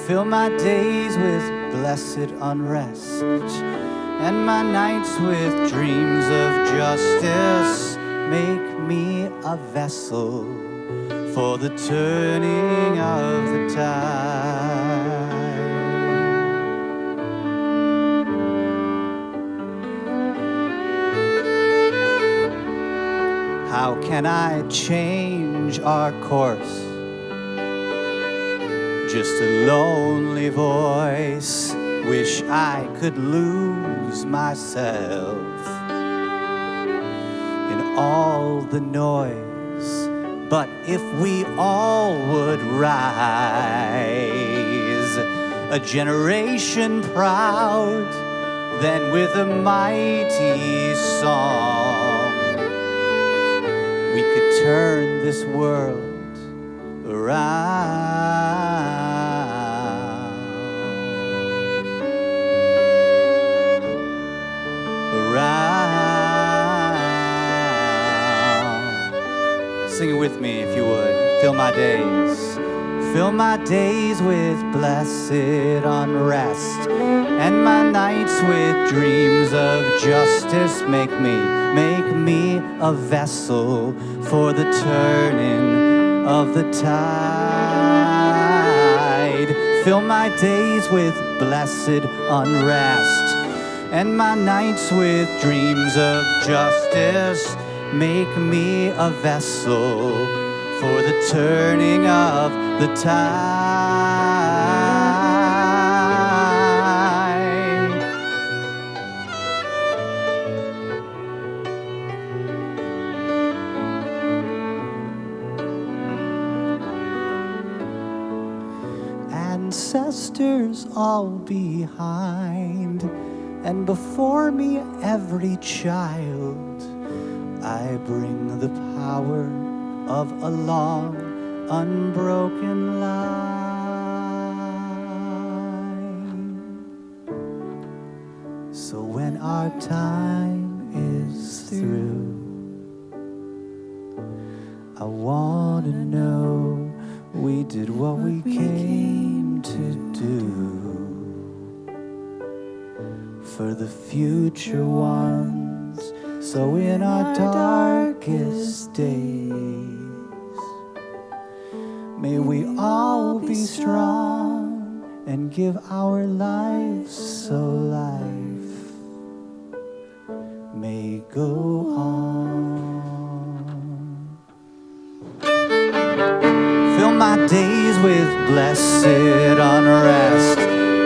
Fill my days with blessed unrest and my nights with dreams of justice. Make me a vessel for the turning of the tide. How can I change our course? Just a lonely voice, wish I could lose myself in all the noise. But if we all would rise, a generation proud, then with a mighty song, we could turn this world around. Sing it with me if you would. Fill my days. Fill my days with blessed unrest and my nights with dreams of justice. Make me a vessel for the turning of the tide. Fill my days with blessed unrest and my nights with dreams of justice. Make me a vessel for the turning of the tide. And ancestors all behind, and before me every child. I bring the power of a long, unbroken line. So when our time is through, I want to know we did what we came to do for the future ones. So in our darkest days, may we all be strong and give our lives so life may go on. Fill my days with blessed unrest,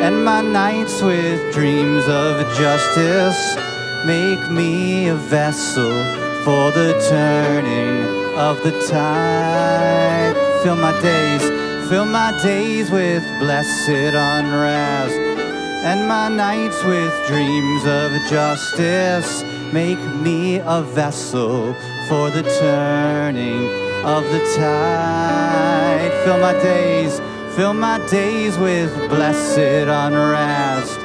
and my nights with dreams of justice. Make me a vessel for the turning of the tide. Fill my days with blessed unrest, and my nights with dreams of justice. Make me a vessel for the turning of the tide. Fill my days with blessed unrest,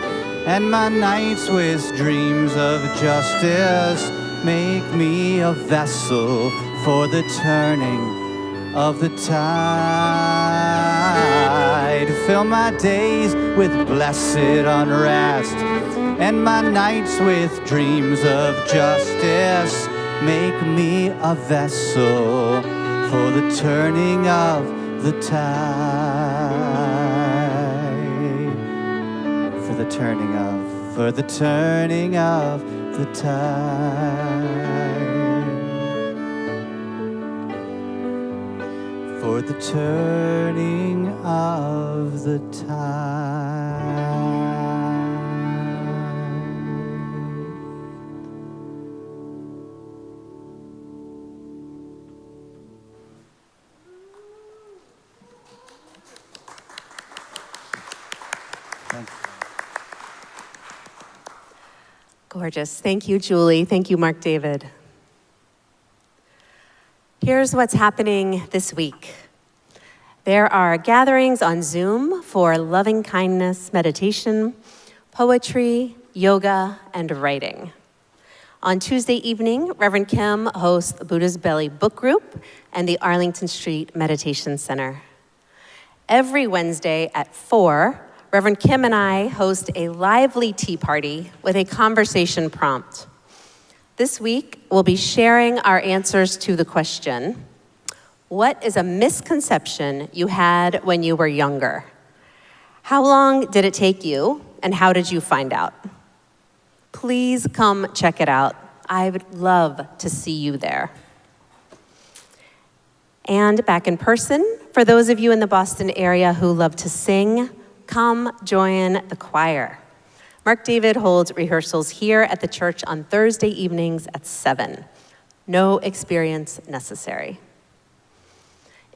and my nights with dreams of justice. Make me a vessel for the turning of the tide. Fill my days with blessed unrest, and my nights with dreams of justice. Make me a vessel for the turning of the tide. For the turning of the tide. For the turning of the tide. Gorgeous. Thank you, Julie. Thank you, Mark David. Here's what's happening this week. There are gatherings on Zoom for loving kindness meditation, poetry, yoga, and writing. On Tuesday evening, Reverend Kim hosts the Buddha's Belly Book Group and the Arlington Street Meditation Center. Every Wednesday at 4, Reverend Kim and I host a lively tea party with a conversation prompt. This week, we'll be sharing our answers to the question, what is a misconception you had when you were younger? How long did it take you, and how did you find out? Please come check it out. I would love to see you there. And back in person, for those of you in the Boston area who love to sing, come join the choir. Mark David holds rehearsals here at the church on Thursday evenings at 7. No experience necessary.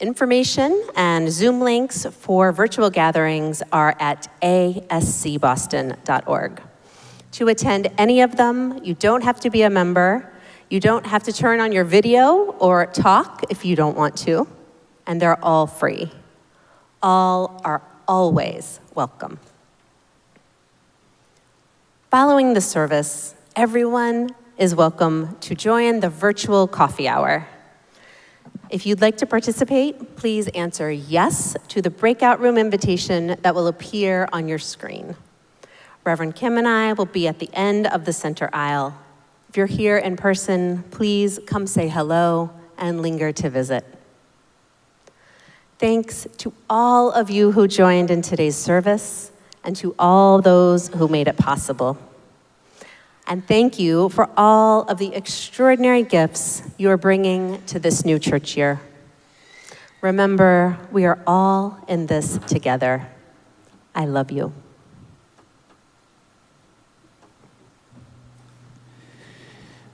Information and Zoom links for virtual gatherings are at ascboston.org. To attend any of them, you don't have to be a member. You don't have to turn on your video or talk if you don't want to, and they're all free. All are always welcome. Following the service, everyone is welcome to join the virtual coffee hour. If you'd like to participate, please answer yes to the breakout room invitation that will appear on your screen. Reverend Kim and I will be at the end of the center aisle. If you're here in person, please come say hello and linger to visit. Thanks to all of you who joined in today's service and to all those who made it possible. And thank you for all of the extraordinary gifts you are bringing to this new church year. Remember, we are all in this together. I love you.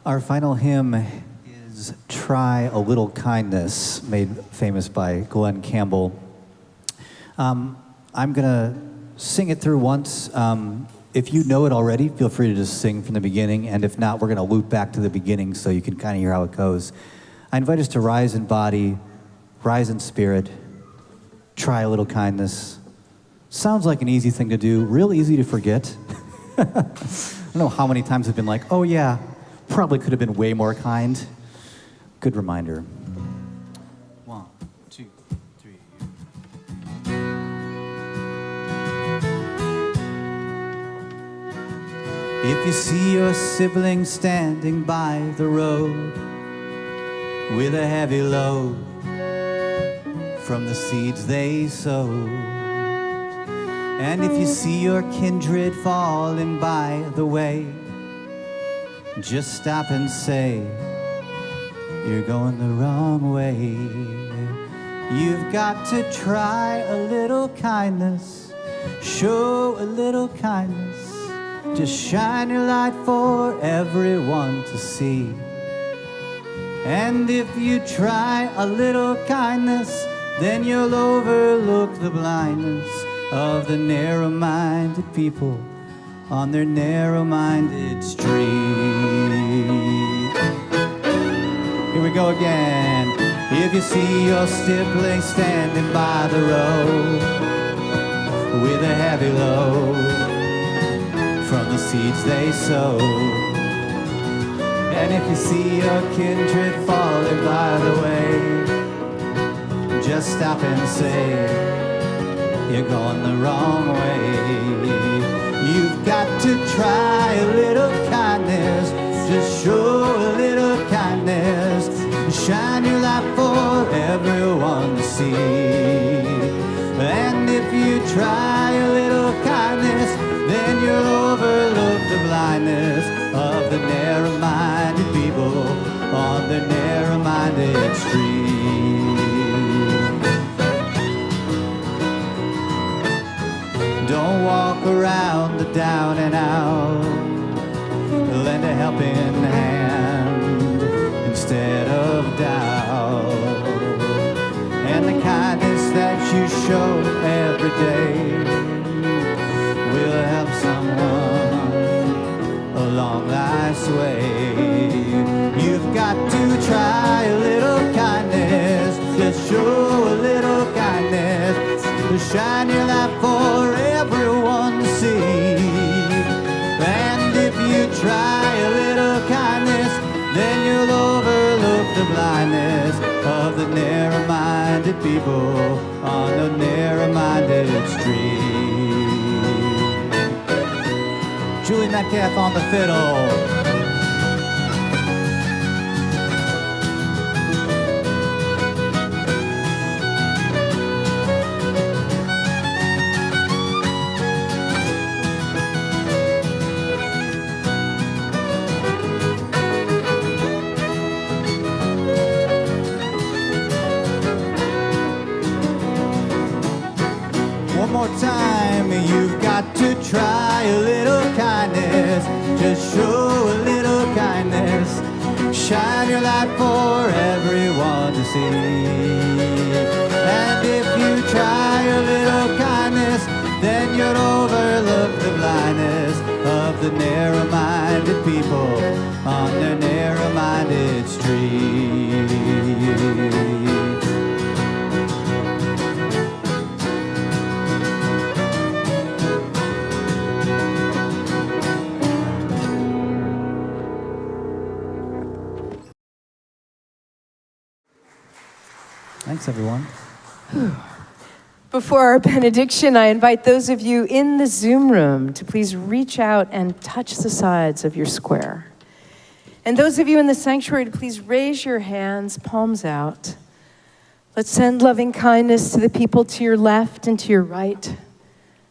Our final hymn is Try a Little Kindness, made famous by Glenn Campbell. I'm going to sing it through once. If you know it already, feel free to just sing from the beginning, and if not, we're going to loop back to the beginning so you can kind of hear how it goes. I invite us to rise in body, rise in spirit, try a little kindness. Sounds like an easy thing to do, real easy to forget. I don't know how many times I've been like, oh yeah, probably could have been way more kind. Good reminder. 1, 2, 3. If you see your sibling standing by the road with a heavy load from the seeds they sowed, and if you see your kindred falling by the way, just stop and say, you're going the wrong way. You've got to try a little kindness, show a little kindness. Just shine your light for everyone to see. And if you try a little kindness, then you'll overlook the blindness of the narrow-minded people on their narrow-minded street. Here we go again. If you see your sibling standing by the road with a heavy load from the seeds they sowed, and if you see your kindred falling by the way, just stop and say, you're going the wrong way. You've got to try a little kindness, just show a little kindness, shine your light for everyone to see. And if you try a little kindness, then you'll overlook the blindness of the narrow-minded people on the narrow-minded street. Don't walk around the down and out. Lend a helping hand instead of doubt. And the kindness that you show every day will help someone along life's way. You've got to try a little kindness, just show a little kindness, to shine your light for everyone to see. And if you try a little kindness, then you'll overlook the blindness of the narrow-minded people on the narrow-minded street. Julie Metcalf on the fiddle. One more time, you've got to try a little kindness, just show a little kindness, shine your light for everyone to see. And if you try a little kindness, then you'll overlook the blindness of the narrow-minded people on their narrow-minded street. Thanks, everyone. Before our benediction, I invite those of you in the Zoom room to please reach out and touch the sides of your square. And those of you in the sanctuary to please raise your hands, palms out. Let's send loving kindness to the people to your left and to your right.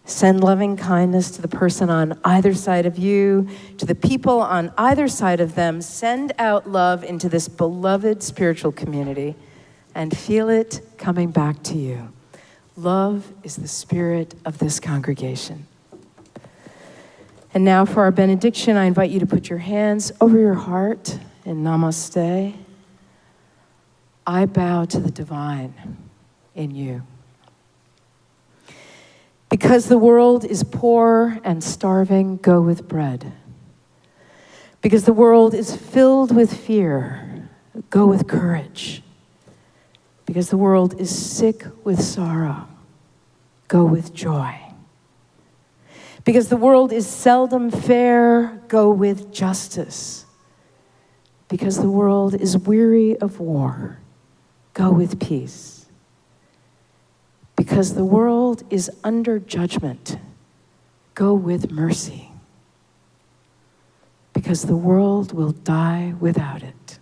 Send loving kindness to the person on either side of you, to the people on either side of them. Send out love into this beloved spiritual community and feel it coming back to you. Love is the spirit of this congregation. And now for our benediction, I invite you to put your hands over your heart in namaste. I bow to the divine in you. Because the world is poor and starving, go with bread. Because the world is filled with fear, go with courage. Because the world is sick with sorrow, go with joy. Because the world is seldom fair, go with justice. Because the world is weary of war, go with peace. Because the world is under judgment, go with mercy. Because the world will die without it,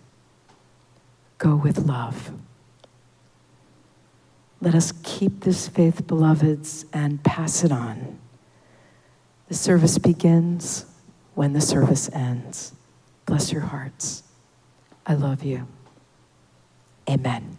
go with love. Let us keep this faith, beloveds, and pass it on. The service begins when the service ends. Bless your hearts. I love you. Amen.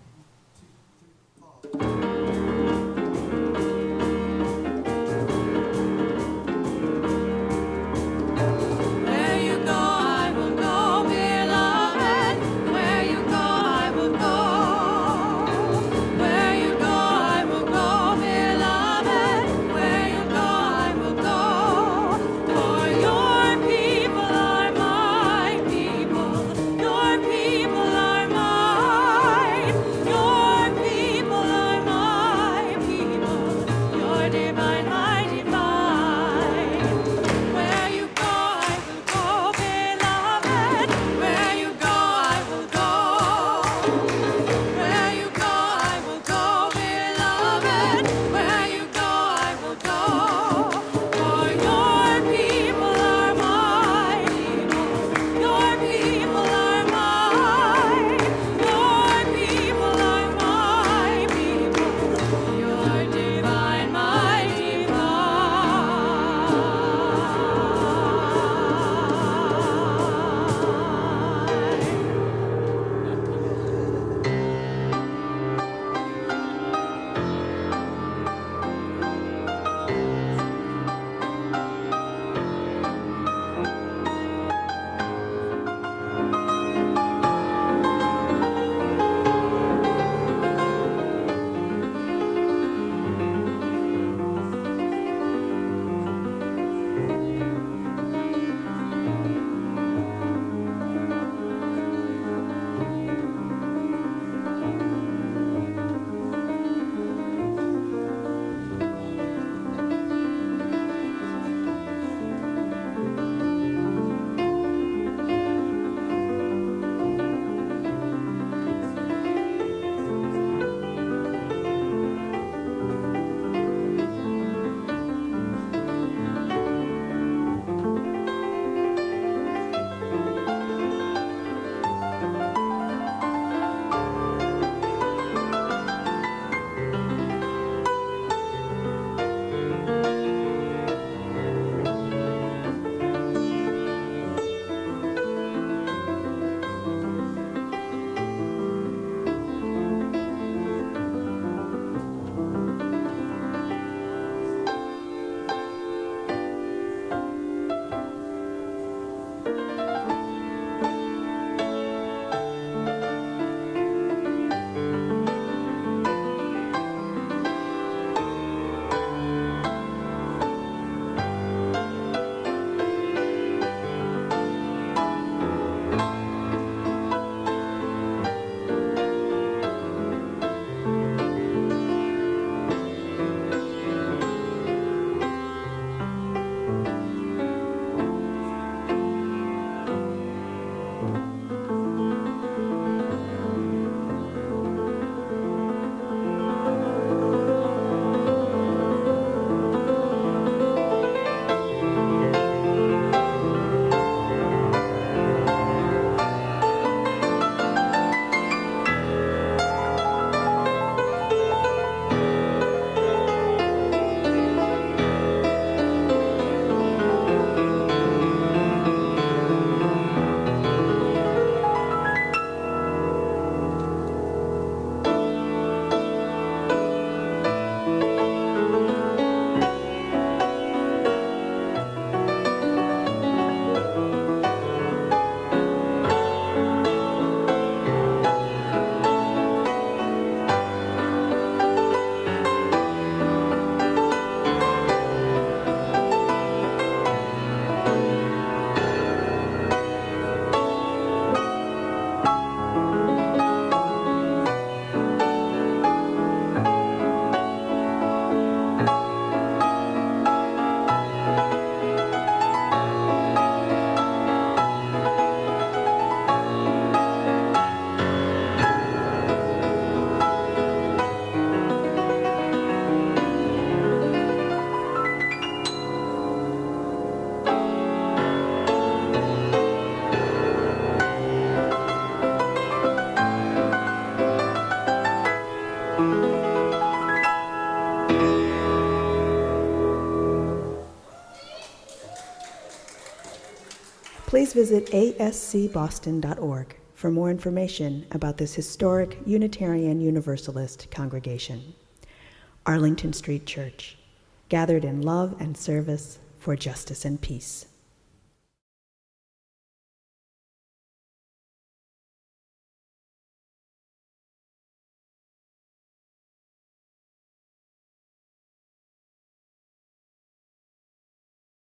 visit ascboston.org for more information about this historic Unitarian Universalist congregation. Arlington Street Church, gathered in love and service for justice and peace.